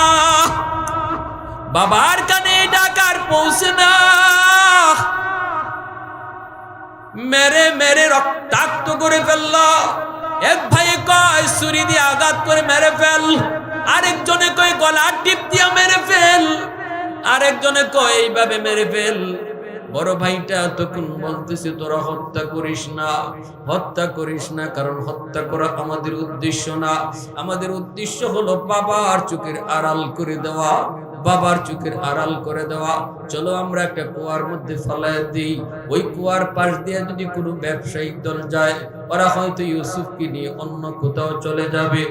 বাবার কানে এই ডাক আর পৌঁছে না। মেরে মেরে রক্তাক্ত করে ফেলল। এক ভাই কয় ছুরি দিয়ে আঘাত করে মেরে ফেল, আরেকজনে কয় গলা টিপ দিয়ে মেরে ফেল, আরেকজনে কয় এইভাবে মেরে ফেল। বড় ভাইটা তখন বলতেছে, তোরা হত্যা করিস না, হত্যা করিস না, কারণ হত্যা করা আমাদের উদ্দেশ্য না, আমাদের উদ্দেশ্য হলো বাবার চোখের আড়াল করে দেওয়া, বাবার চোখের আড়াল করে দেওয়া। চলো আমরা একটা কুয়ার মধ্যে ফেলাই দিই, ওই কুয়ার পাশ দিয়ে যদি কোনো ব্যবসায়িক দল যায়, ওরা হয়তো ইউসুফকে নিয়ে অন্য কোথাও চলে যাবে,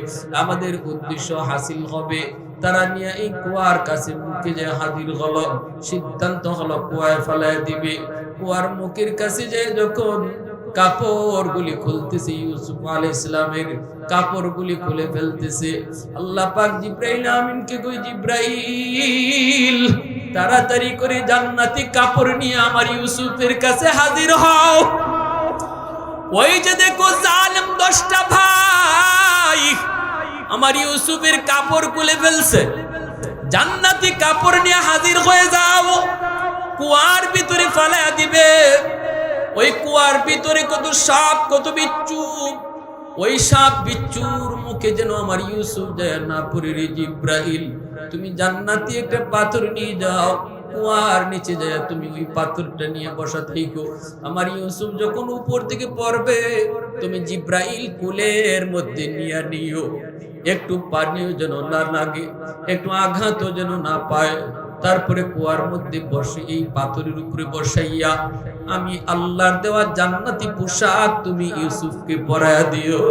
আমাদের উদ্দেশ্য হাসিল হবে। তারা নিয়ে এই কুয়ার কাছে মুখে যে হাজির হলো, সিদ্ধান্ত হলো কুয়ায় ফেলাই দিবে। কুয়ার মুখের কাছে যে যখন কাপড়গুলি খুলতেছে, ইউসুফ আলাইহিস সালামের কাপড়গুলি খুলে ফেলতেছে, আল্লাহ পাক জিবরাইল আমিনকে কই, জিবরাইল তাড়াতাড়ি করে জান্নাতি কাপড় নিয়ে আমার ইউসুফের কাছে হাজির হও। ওই যে দেখো জালেম 10টা ভাই আমার ইউসুফের কাপড় খুলে ফেলছে, জান্নাতি কাপড় নিয়ে হাজির হয়ে যাও, কুয়ার ভিতরে ফেলা দিবে। ওই কুয়ার ভিতরে কত সাপ, কত বিচ্ছু, ওই সাপ বিচ্ছুর মুখে যেন আমার ইউসুফ যায় না পড়ে। রে জিবরাইল, তুমি জান্নাতি একটা পাথর নিয়ে যাও, কুয়ার নিচে যায় তুমি ওই পাথরটা নিয়ে বসা থাকো। আমার ইউসুফ যখন উপর থেকে পড়বে, তুমি জিবরাইল কুলের মধ্যে নিয়ে নিও, একটু পানিও যেন না লাগে, একটু আঘাতও যেন না পায়। তারপরে কুয়ার মধ্যে বসে এই পাথরের উপরে বসাইয়া আমি আল্লাহর দেওয়া জান্নাতি পোশাক তুমি ইউসুফকে পরায়া দিও।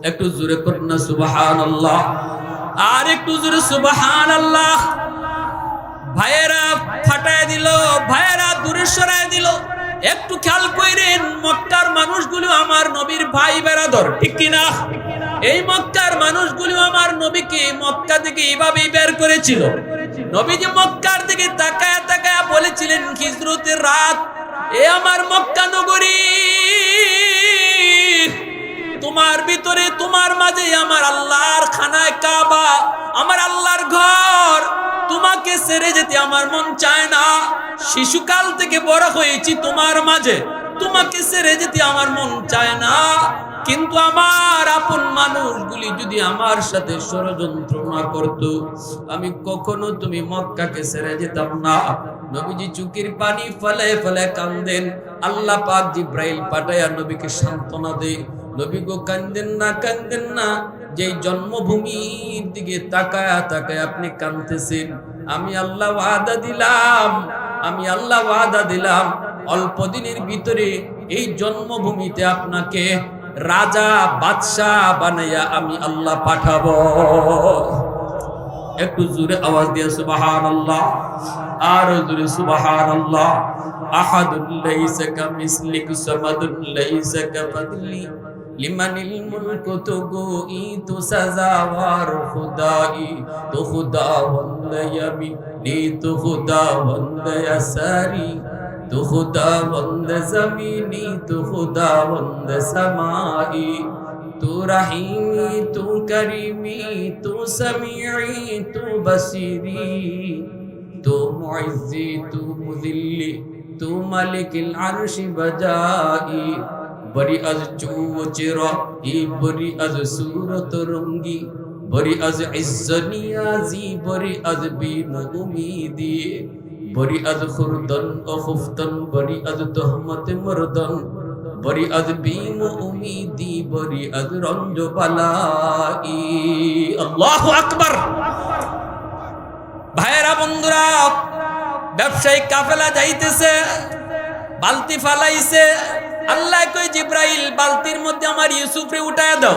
একটু জোরে করুন না সুবহানাল্লাহ, আর একটু জোরে সুবহানাল্লাহ। ভাইয়েরা ফাটায় দিল, ভাইয়েরা দূরে সরায় দিল। একটু খেয়াল করেন, মক্কার মানুষগুলো আমার নবীর ভাই বেরাদর, ঠিক কিনা? এই মক্কার মানুষগুলো আমার নবীকে মক্কা থেকে এইভাবেই বের করেছিল। নবীজি মক্কার দিকে তাকায়া তাকায়া বলেছিলেন, হিজরতের রাত, এ আমার মক্কা নগরী, তোমার ভিতরে তোমার মাঝে আমার আল্লাহর খানায় কাবা, আমার আল্লাহর ঘর, তোমাকে ছেড়ে যেতে আমার মন চায় না। শিশুকাল থেকে বড় হয়েছি তোমার মাঝে, তোমাকে ছেড়ে যেতে আমার মন চায় না। কিন্তু আমার আপন মানুষগুলি যদি আমার সাথে ষড়যন্ত্র না করত, আমি কখনো তুমি মক্কাকে ছেড়ে যেতাম না। নবীজি চোখের পানি ফেলে ফেলে কান্দেন। আল্লাহ পাক জিবরাইল পাঠায়া নবীকে সান্ত্বনা দেয়, নবী গো কান্দেন না, কান্দেন না, যেই জন্মভূমির দিকে তাকায়া তাকায় আপনি কাঁদতেছেন, আমি আল্লাহ ওয়াদা দিলাম, আমি আল্লাহ ওয়াদা দিলাম, অল্প দিনের ভিতরে এই জন্মভূমিতে আপনাকে রাজা বাদশাহ বানাইয়া আমি আল্লাহ পাঠাবো। একটু জোরে আওয়াজ দিয়ে সুবহানাল্লাহ, আর জোরে সুবহানাল্লাহ। আহাদুল লাইসা কামিসলিহি সামাদুল লাইসা কাফাদলি লিমানিল মুলকু তুগুই তু সাজাওয়ার খুদাই, তো খুদাওয়ান্দ ইয়ামিনি, তো খুদাওয়ান্দ ইয়াসারি, তো খুদাওয়ান্দ জমিনি, তো খুদাওয়ান্দ সমাই, তু রহিমি, তু করিমি, তু সামিঈ, তু বসিরি, তু মুইজ্জি, তু মুযিল্লি, তু মালিকিল আরশি বজাই, बड़ी अज चूचरा ई बड़ी अज सूरत रंगी बड़ी अज इज्जनियाजी बड़ी अज बीन उम्मीदी बड़ी अज खुरदन ओ खुफ्तन बड़ी अज तहमत मर्दन बड़ी अज बीन उम्मीदी बड़ी अज रंज बलाई अल्लाहु अकबर। भाईरा बंधुरा ব্যবসায়িক কাফেলা যাইতেছে বালতি ফালাইছে আল্লাহ কই জিব্রাইল বালতির মধ্যে আমার ইউসুফরে উঠায়া দাও।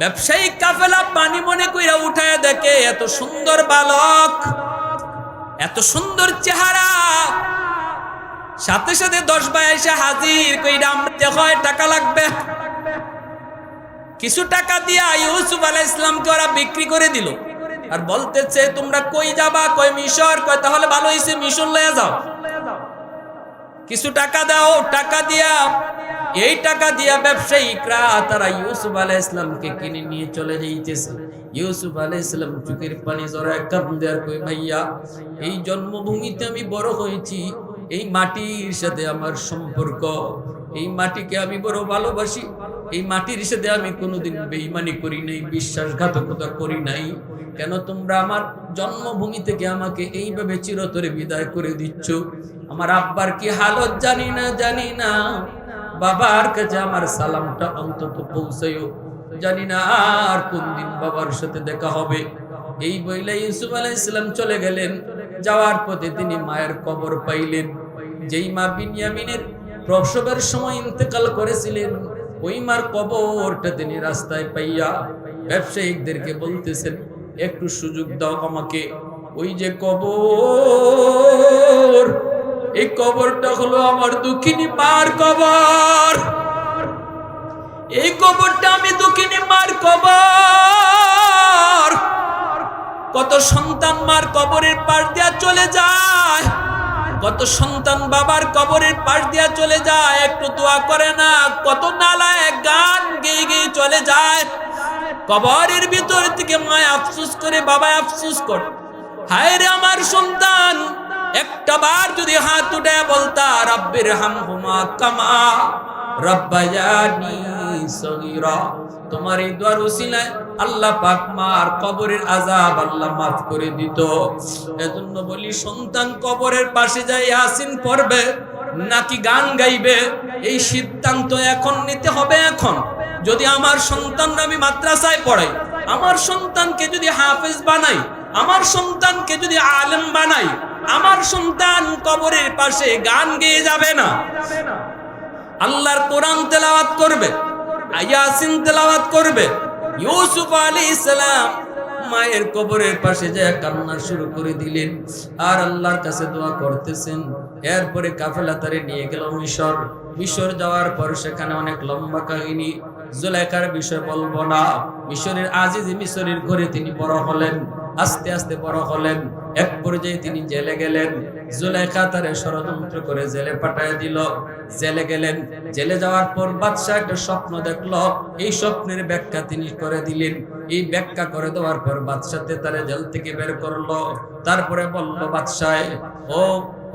ব্যবসায়িক কাফেলা পানি মনে কইরা উঠায়া দেখে এত সুন্দর বালক এত সুন্দর চেহারা সাথে সাথে 10 ভাই এসে হাজির কইরা আমরা কয় টাকা লাগবে। কিছু টাকা দিয়া ইউসুফ আলাইহিস সালামকে ওরা বিক্রি করে দিল আর বলতেছে তোমরা কই যাবা কই মিশর কয় তাহলে ভালো হইছে মিশর লয়ে যাও কিছু টাকা দাও। টাকা দিয়া এই টাকা দিয়া ব্যবসায়িকরা তারা ইউসুফ আলাইহিস সালামকে কিনে নিয়ে চলে যাইতেছে। ইউসুফ আলাইহিস সালাম চোখের পানি জড়ায় কাঁদতে আর কই ভাইয়া এই জন্মভূমিতে আমি বড় হয়েছি এই মাটির সাথে আমার সম্পর্ক এই মাটিকে আমি বড় ভালোবাসি এই মাটির সাথে আমি কোনোদিন বেঈমানি করি নাই বিশ্বাসঘাতকতা করি নাই কেন তোমরা আমার জন্মভূমি থেকে আমাকে এইভাবে চিরতরে বিদায় করে দিচ্ছ। আমার আব্বার কি হালত জানি না বাবার কাছে আমার সালামটা অন্তত পৌঁছায়ও জানি না আর কোন দিন বাবার সাথে দেখা হবে। এই বইলে ইউসুফ আলাইহিস সালাম চলে গেলেন। যাওয়ার পথে তিনি মায়ের কবর পাইলেন। যেই মা বিনয়ামিনের প্রসবের সময় ইন্তেকাল করেছিলেন ওই মার কবরটা তিনি রাস্তায় পাইয়া ব্যবসায়িকদেরকে বলতেছেন একটু সুযোগ দাও আমাকে। ওই যে কবর এই কবরটা হলো আমার দুঃখিনী মার কবর এই কবরটা আমি দুঃখিনী মার কবর। কত সন্তান মার কবরের পাশ দিয়া চলে যায় কত সন্তান বাবার কবরের পাশ দিয়া চলে যায় একটু দোয়া করে না কত নালায় গান গেয়ে গেয়ে চলে যায় কবরের ভিতর থেকে মা আফসোস করে বাবা আফসোস করে হায় রে আমার সন্তান একটা বার যদি হাত উঠায় বলতা রাব্বির হামহুমা কামা রাব্বায়ানি সগীরা তোমার এই দোয়ার উসিলায় আল্লাহ পাক মার কবরের আযাব আল্লাহ মাফ করে দিত। এজন্য বলি সন্তান কবরের পাশে যায় ইয়াসিন পড়বে নাকি গান গাইবে এই সিদ্ধান্ত এখন নিতে হবে। এখন যদি আমার সন্তান আমি মাদ্রাসায় পড়াই আমার সন্তানকে যদি হাফেজ বানাই আমার সন্তানকে যদি আলেম বানাই আমার সন্তান কবরের পাশে গান গেয়ে যাবে না আল্লাহর কোরআন তেলাওয়াত করবে ইয়াসিন তেলাওয়াত করবে। ইউসুফ আলাইহিস সালাম মায়ের কবরের পাশে যায় কান্না শুরু করে দিলেন আর আল্লাহর কাছে দোয়া করতেছেন। এরপরে কাফেলা তারে নিয়ে গেল মিশর যাওয়ার পর সেখানে অনেক লম্বা কাহিনী জুলাইখার বিষয় বলবো না। মিশরের আজিজ মিশরের ঘরে তিনি বড় হলেন আস্তে আস্তে বড় হলেন এক পর্যায়ে তিনি জেলে গেলেন। জুলাইখা তারে ষড়যন্ত্র করে জেলে পাঠায় দিল। জেলে গেলেন। জেলে যাওয়ার পর বাদশা একটা স্বপ্ন দেখলো এই স্বপ্নের ব্যাখ্যা তিনি করে দিলেন। এই ব্যাখ্যা করে দেওয়ার পর বাদশাতে তারে জেল থেকে বের করলো। তারপরে বলল বাদশাহ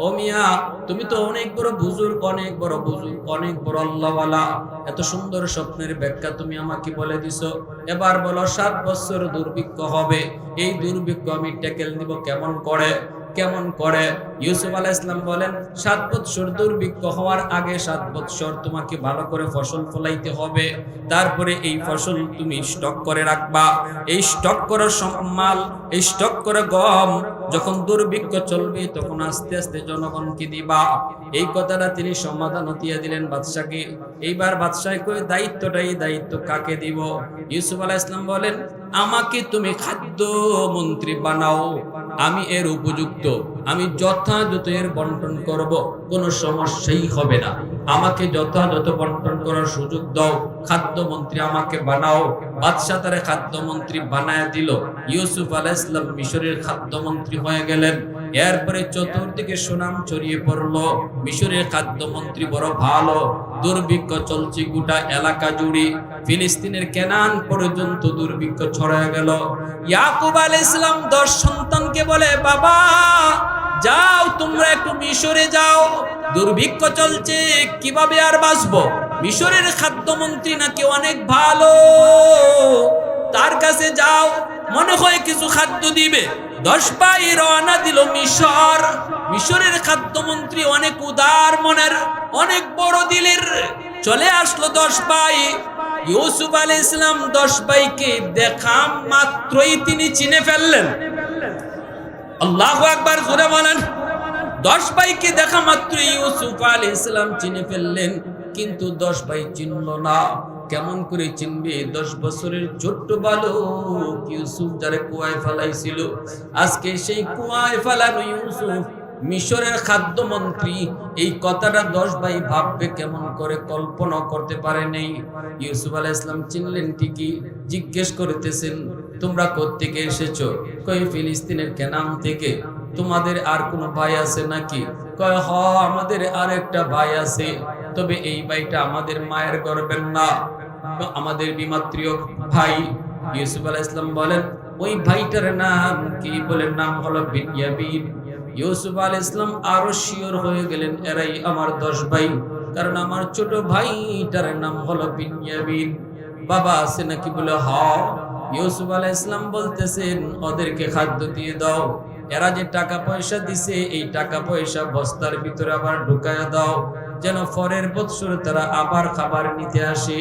ও মিয়া তুমি তো অনেক বড় বুজুর্গ অনেক বড় আল্লাহওয়ালা এত সুন্দর স্বপ্নের ব্যাখ্যা তুমি আমাকে বলে দিছো এবার বলো 7 বছর দুর্ভিক্ষ হবে এই দুর্ভিক্ষ আমি ট্যাকেল দিব কেমন করে ইউসুফ আলাইহিস সালাম বলেন 7 বছর দুর্ভিক্ষ হওয়ার আগে 7 বছর তোমাকে ভালো করে ফসল ফলাইতে হবে তারপরে এই ফসল তুমি স্টক করে রাখবা এই স্টক করা মাল এই স্টক করে গম যখন দুর্ভিক্ষ চলবে তখন আস্তে আস্তে জনগণকে দিবা এই কথাটা তিনি সমাধান দিয়ে দিলেন বাদশাকে। এইবার বাদশাহ কই দায়িত্ব কাকে দিব? ইউসুফ আলাইহিস সালাম বলেন আমাকে তুমি খাদ্য মন্ত্রী বানাও আমি এর উপযুক্ত আমি যথাযথ এর বন্টন করব কোনো সমস্যাই হবে না আমাকে যথাযথ বন্টন করার সুযোগ দাও খাদ্য মন্ত্রী আমাকে বানাও। বাদশা তারে খাদ্য মন্ত্রী বানায় দিল। ইউসুফ আলাইহিস সালাম মিশরের খাদ্য মন্ত্রী হয়ে গেলেন। এরপরে চতুর্দিকে সুনাম ছড়িয়ে পড়লো মিশরের খাদ্য মন্ত্রী বড় ভালো দুর্ভিক্ষ চলছে গোটা এলাকা জুড়ে ফিলিস্তিনের কেনান পর্যন্ত দুর্ভিক্ষ ছড়ায় গেল। ইয়াকুব আলাইহিস সালাম 10 সন্তানকে বলে বাবা যাও তোমরা একটু মিশরে যাও, দুর্ভিক্ষ চলছে, কিভাবে আর বাঁচবো? মিশরের খাদ্যমন্ত্রী নাকি অনেক ভালো, তার কাছে যাও, মনে হয় কিছু খাদ্য দিবে। 10 ভাই রওনা দিল মিশর। মিশরের খাদ্যমন্ত্রী অনেক উদার মনের, অনেক বড় দিলের। চলে আসলো 10 ভাই। ইউসুফ আলাইহিস সালাম 10 ভাইকে দেখা মাত্রই তিনি চিনে ফেললেন। আল্লাহু আকবার, জোরে বলেন। 10 ভাইকে দেখা মাত্রই ইউসুফ আলাইহিস সালাম চিনে ফেললেন, কিন্তু 10 ভাই চিনল না। কেমন করে চিনবে? 10 বছরের ছোট্ট বালক ইউসুফ যারে কুয়ায় ফেলাইছিল, আজকে সেই কুয়ায় ফেলানো ইউসুফ মিশরের খাদ্যমন্ত্রী। এই কথাটা 10 ভাই ভাববে কেমন করে, কল্পনা করতে পারে নাই। ইউসুফ আলাইহিস সালাম চিনলেন ঠিকই। জিজ্ঞেস করতেছেন, তোমরা কোত্থেকে এসেছো? কই ফিলিস্তিনের কেনান থেকে। তোমাদের আর কোনো ভাই আছে নাকি? কয় হ, আমাদের আর একটা ভাই আছে, তবে এই ভাইটা আমাদের মায়ের গর্ভের না, আমাদের বিমাত্রীয় ভাই। ইউসুফ আলাইহিস সালাম বলেন, ওই ভাইটার নাম কি? বলেন, নাম হলো বিনয়ামিন। ইউসুফ আলাইহিস সালাম আরো শিওর হয়ে গেলেন, এরাই আমার 10 ভাই, কারণ আমার ছোট ভাইটার নাম হলো বিনয়ামিন। বাবা আছে নাকি? বলে হ। ইউসুফ আলাইহিস সালাম বলতেছেন, ওদেরকে খাদ্য দিয়ে দাও। এরা যে টাকা পয়সা দিছে, এই টাকা পয়সা বস্তার ভিতরে আবার ঢুকায়া দাও, যেন পরের বছর তারা আবার খাবার নিতে আসে।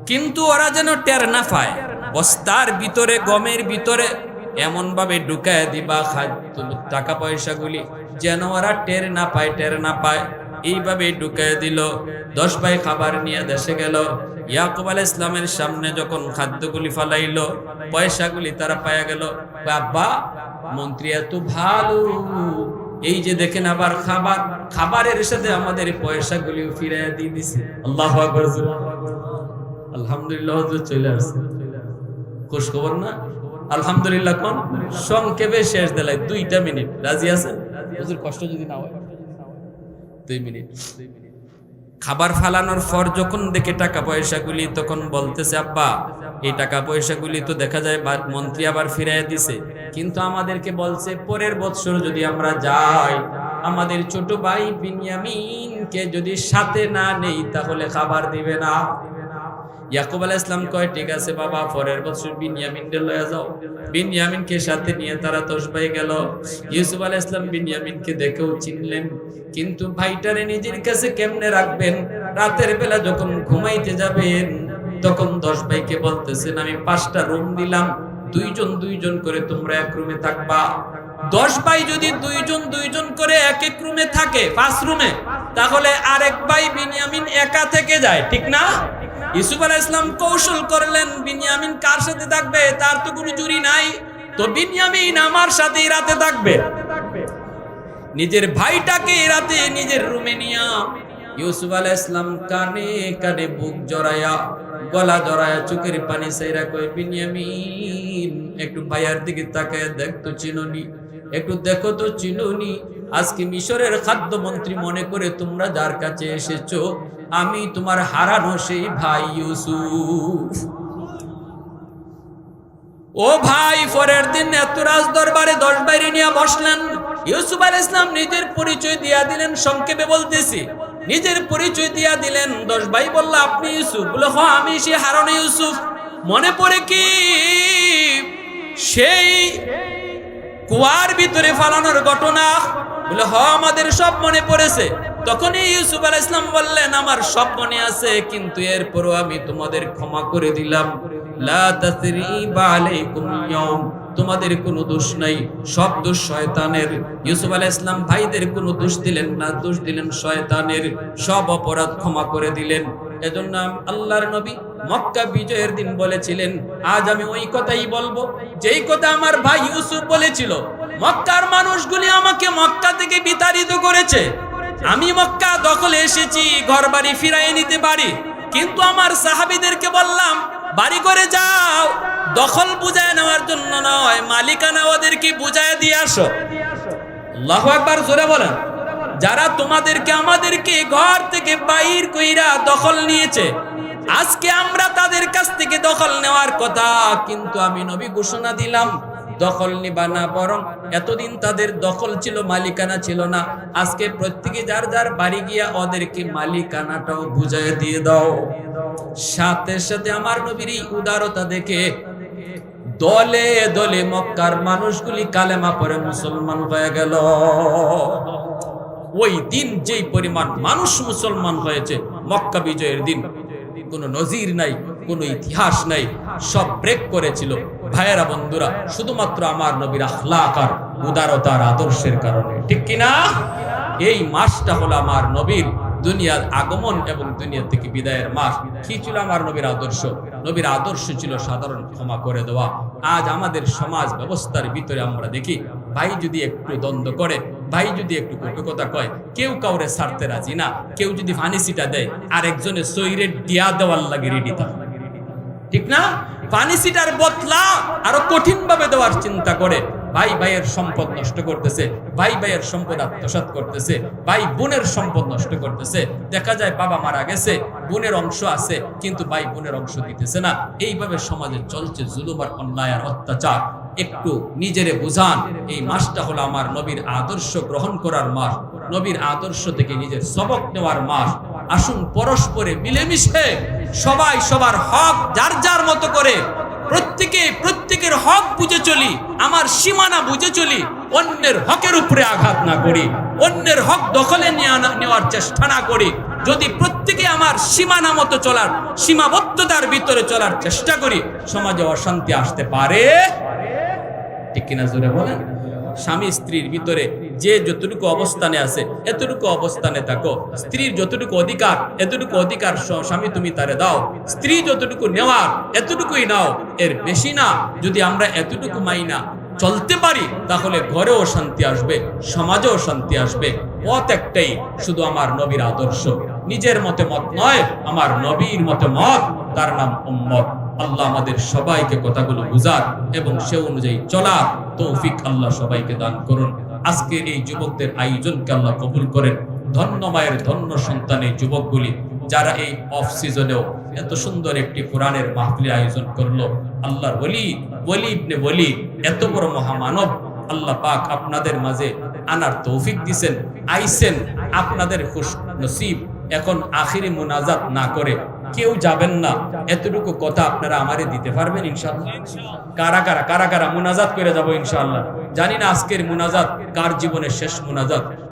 কিন্তু ওরা যেন টের না পায়। বস্তার ভিতরে, গমের ভিতরে এমন ভাবে ঢুকায় দিবা টাকা পয়সাগুলি, যেন ওরা টের না পায়। এইভাবে ঢুকায় দিল। 10 ভাই খাবার নিয়ে দেশে গেল। ইয়াকুব আলাইহিস সালামের সামনে যখন খাদ্যগুলি ফালাইলো, পয়সাগুলি তারা পায়া গেল। বাবা, মন্ত্রী এত ভালো, এই যে দেখেন আবার খাবারের সাথে আমাদের পয়সাগুলিও ফিরাইয়া দিয়ে দিছে। আল্লাহু আকবার। আলহামদুলিল্লাহ, হুজুর চলে আসছে। খুশ খবর না? আলহামদুলিল্লাহ কোন সংক্ষেপে শেষ দিলাই 2টা মিনিট। রাজি আছেন? হুজুর কষ্ট যদি না হয় 2 মিনিট। খাবার ফালানোর পর যখন দেখে টাকা পয়সাগুলি, তখন বলতেছে, আব্বা এই টাকা পয়সাগুলি তো দেখা যায় মন্ত্রী আবার ফিরাইয়া দিছে, কিন্তু আমাদেরকে বলছে পরের বছর যদি আমরা যাই, আমাদের ছোট ভাই বিনয়ামিনকে যদি সাথে না নেই তাহলে খাবার দিবে না। ইয়াকুব আলাইহিস সালাম কয়, ঠিক আছে বাবা, পরের বছর বিনয়ামিনকে লয়ে যাও। বিনয়ামিনকে সাথে নিয়ে তারা 10 ভাই গেল। ইউসুফ আলাইহিস সালাম বিনয়ামিনকে দেখেও চিনলেন, কিন্তু ভাইটারে নিজের কাছে কেমনে রাখবেন? রাতের বেলা যখন ঘুমাইতে যাবেন, তখন 10 ভাইকে বলতেছেন, আমি 5টা রুম দিলাম, 2 জন করে তোমরা এক রুমে থাকবা। 10 ভাই যদি 2 জন করে এক রুমে থাকে, 5 রুমে, তাহলে আরেক ভাই বিনয়ামিন একা থেকে যায়, ঠিক না? ইউসুফ আলাইহিস সালাম কৌশল করলেন, বিনয়ামিন কার সাথে থাকবে? তার তো কোনো জুরি নাই, তো বিনয়ামিন আমার সাথেই রাতে থাকবে। নিজের ভাইটাকে রাতে নিজের রুমে নিয়া ইউসুফ আলাইহিস সালাম কানে কানে বুক জড়ায়া, গলা জড়ায়া, চোখের পানি ছাইরা কয়, বিনয়ামিন একটু ভাইয়ার দিকে তাকায় দেখ তো চিনুনি, একটু দেখো তো চিনুনি। আজকে মিশরের খাদ্যমন্ত্রী মনে করে তোমরা যার কাছে এসেছো, আমি তোমার হারানো সেই ভাই ইউসুফ। ও ভাই, পরের দিন এত রাজ দরবারে 10 ভাইরে নিয়ে বসলেন। ইউসুফ আলাইহিস সালাম নিজের পরিচয় দিয়া দিলেন, সংক্ষেপে বলতেছি, নিজের পরিচয় দিয়া দিলেন। 10 ভাই বলল, আপনি ইউসুফ? বলে হ, আমি সেই হারানো ইউসুফ। মনে পড়ে কি সেই কুয়ার ভিতরে ফালানোর ঘটনা? বলে হ, আমাদের সব মনে পড়েছে। তখনই ইউসুফ আলাইহিস সালাম বললেন, আমার সব মনে আছে, কিন্তু এরপরও আমি তোমাদের ক্ষমা করে দিলাম। লা তাসরিবা আলাইকুম ইয়াউম, তোমাদের কোনো দোষ নাই, সব দোষ শয়তানের। ইউসুফ আলাইহিস সালাম ভাইদের কোনো দোষ দিলেন না, দোষ দিলেন শয়তানের। সব অপরাধ ক্ষমা করে দিলেন। এজন্য আল্লাহর নবী মক্কা বিজয়ের দিন বলেছিলেন, আজ আমি ওই কথাই বলবো যেই কথা আমার ভাই ইউসুফ বলেছিল। মক্কার মানুষগুলি আমাকে মক্কা থেকে বিতাড়িত করেছে, আমি মক্কা দখলে এসেছি, ঘর বাড়ি ফিরাইয়ে নিতে পারি, কিন্তু আমার সাহাবীদেরকে বললাম, বাড়ি করে যাও, দখল বুঝায় নেওয়ার জন্য নয়, মালিকানা ওদেরকে বুঝায় দিয়ে আসো। আল্লাহু আকবার, জোরে বলেন। যারা তোমাদেরকে আমাদেরকে ঘর থেকে বাইর কইরা দখল নিয়েছে, আজকে আমরা তাদের কাছ থেকে দখল নেওয়ার কথা, কিন্তু আমি নবী ঘোষণা দিলাম, দখল নিবা না, বরং এতদিন তাদের দখল ছিল, মালিকানা ছিল না। আজকে প্রত্যেকে যার যার বাড়ি গিয়া ওদেরকে মালিকানাটাও বুঝাই দিয়ে দাও। সাথে সাথে আমার নবীর এই উদারতা দেখে দলে দলে মক্কার মানুষগুলি কালেমা পড়ে মুসলমান হয়ে গেল। ওই দিন যেই পরিমাণ মানুষ মুসলমান হয়েছে মক্কা বিজয়ের দিন, কোনো নজির নাই, কোনো ইতিহাস নাই, সব ব্রেক করেছিল। ভাইয়েরা, বন্ধুরা, শুধুমাত্র আমার নবীর আখলাক আর উদারতার আদর্শের কারণে, ঠিক কিনা? এই মাসটা হলো আমার নবীর দুনিয়ার আগমন এবং দুনিয়া থেকে বিদায়ের মাস। কি ছিল আমার নবীর আদর্শ? নবীর আদর্শ ছিল সাধারণ ক্ষমা করে দেওয়া। আজ আমাদের সমাজ ব্যবস্থার ভিতরে আমরা দেখি, ভাই যদি একটু দ্বন্দ্ব করে, ভাই যদি একটু কটুকতা কয়, কেউ কাউরে ছাড়তে রাজি না। কেউ যদি ফানিসিটা দেয়, আর একজনের সৈরেট দিয়া দেওয়ার লাগে রেডি থাকে, ঠিক না? ফানিসিটার বদলা আরো কঠিন ভাবে দেওয়ার চিন্তা করে। ভাই ভাইয়ের সম্পদ নষ্ট করতেছে, ভাই ভাইয়ের সম্পদ আত্মসাৎ করতেছে, ভাই বোনের সম্পদ নষ্ট করতেছে। দেখা যায় বাবা মারা গেছে, বোনের অংশ আছে, কিন্তু ভাই বোনের অংশ দিতেছে না। এইভাবে সমাজে চলছে জুলুম আর অন্যায় আর অত্যাচার। একটু নিজেরে বুঝান, এই মাসটা হলো আমার নবীর আদর্শ গ্রহণ করার মাস, নবীর আদর্শ থেকে নিজের সবক নেওয়ার মাস। আসুন পরস্পরে মিলেমিশে সবাই সবার হক যার যার মতো করে প্রত্যেকের হক বুঝে চলি, আমার সীমানা বুঝে চলি, অন্যের হকের উপরে আঘাত না করি, অন্যের হক দখলে নেওয়ার চেষ্টা না করি। যদি প্রত্যেকে আমার সীমানা মতো চলার, সীমাবদ্ধতার ভিতরে চলার চেষ্টা করি, সমাজে অশান্তি আসতে পারে, ঠিক কিনা? জোরে বলেন। স্বামী স্ত্রীর ভিতরে যে যতটুকু অবস্থানে আছে এতটুকু অবস্থানে থাকো। স্ত্রীর যতটুকু অধিকার এতটুকু অধিকার স্বামী তুমি তারে দাও। স্ত্রী যতটুকু নেওয়ার এতটুকুই নাও, এর বেশি না। যদি আমরা এতটুকু মাইনা চলতে পারি, তাহলে ঘরেও শান্তি আসবে, সমাজেও শান্তি আসবে। পথ একটাই, শুধু আমার নবীর আদর্শ। নিজের মতে মত নয়, আমার নবীর মতে মত, তার নাম উম্মত। আল্লাহ আমাদের সবাইকে কথাগুলো বুঝার এবং সে অনুযায়ী চলার তৌফিক আল্লাহ সবাইকে দান করুন। আজকের এই যুবকদের আয়োজনকে আল্লাহ কবুল করেন। ধন্য মায়ের ধন্য সন্তান এই যুবকগুলি, যারা এই অফ সিজনেও এত সুন্দর একটি কোরআনের মাহফিলের আয়োজন করলো। আল্লাহর ওলি ইবনে ওলি, এত বড় মহামানব আল্লাহ পাক আপনাদের মাঝে আনার তৌফিক দিছেন, আইছেন। আপনাদের খুশ নসিব। এখন আখিরি মুনাজাত না করে কেউ যাবেন না, এতটুকু কথা আপনারা আমারে দিতে পারবেন ইনশাআল্লাহ? কারা কারা মুনাজাত করে যাবো ইনশাআল্লাহ। জানি না আজকের মুনাজাত কার জীবনের শেষ মুনাজাত।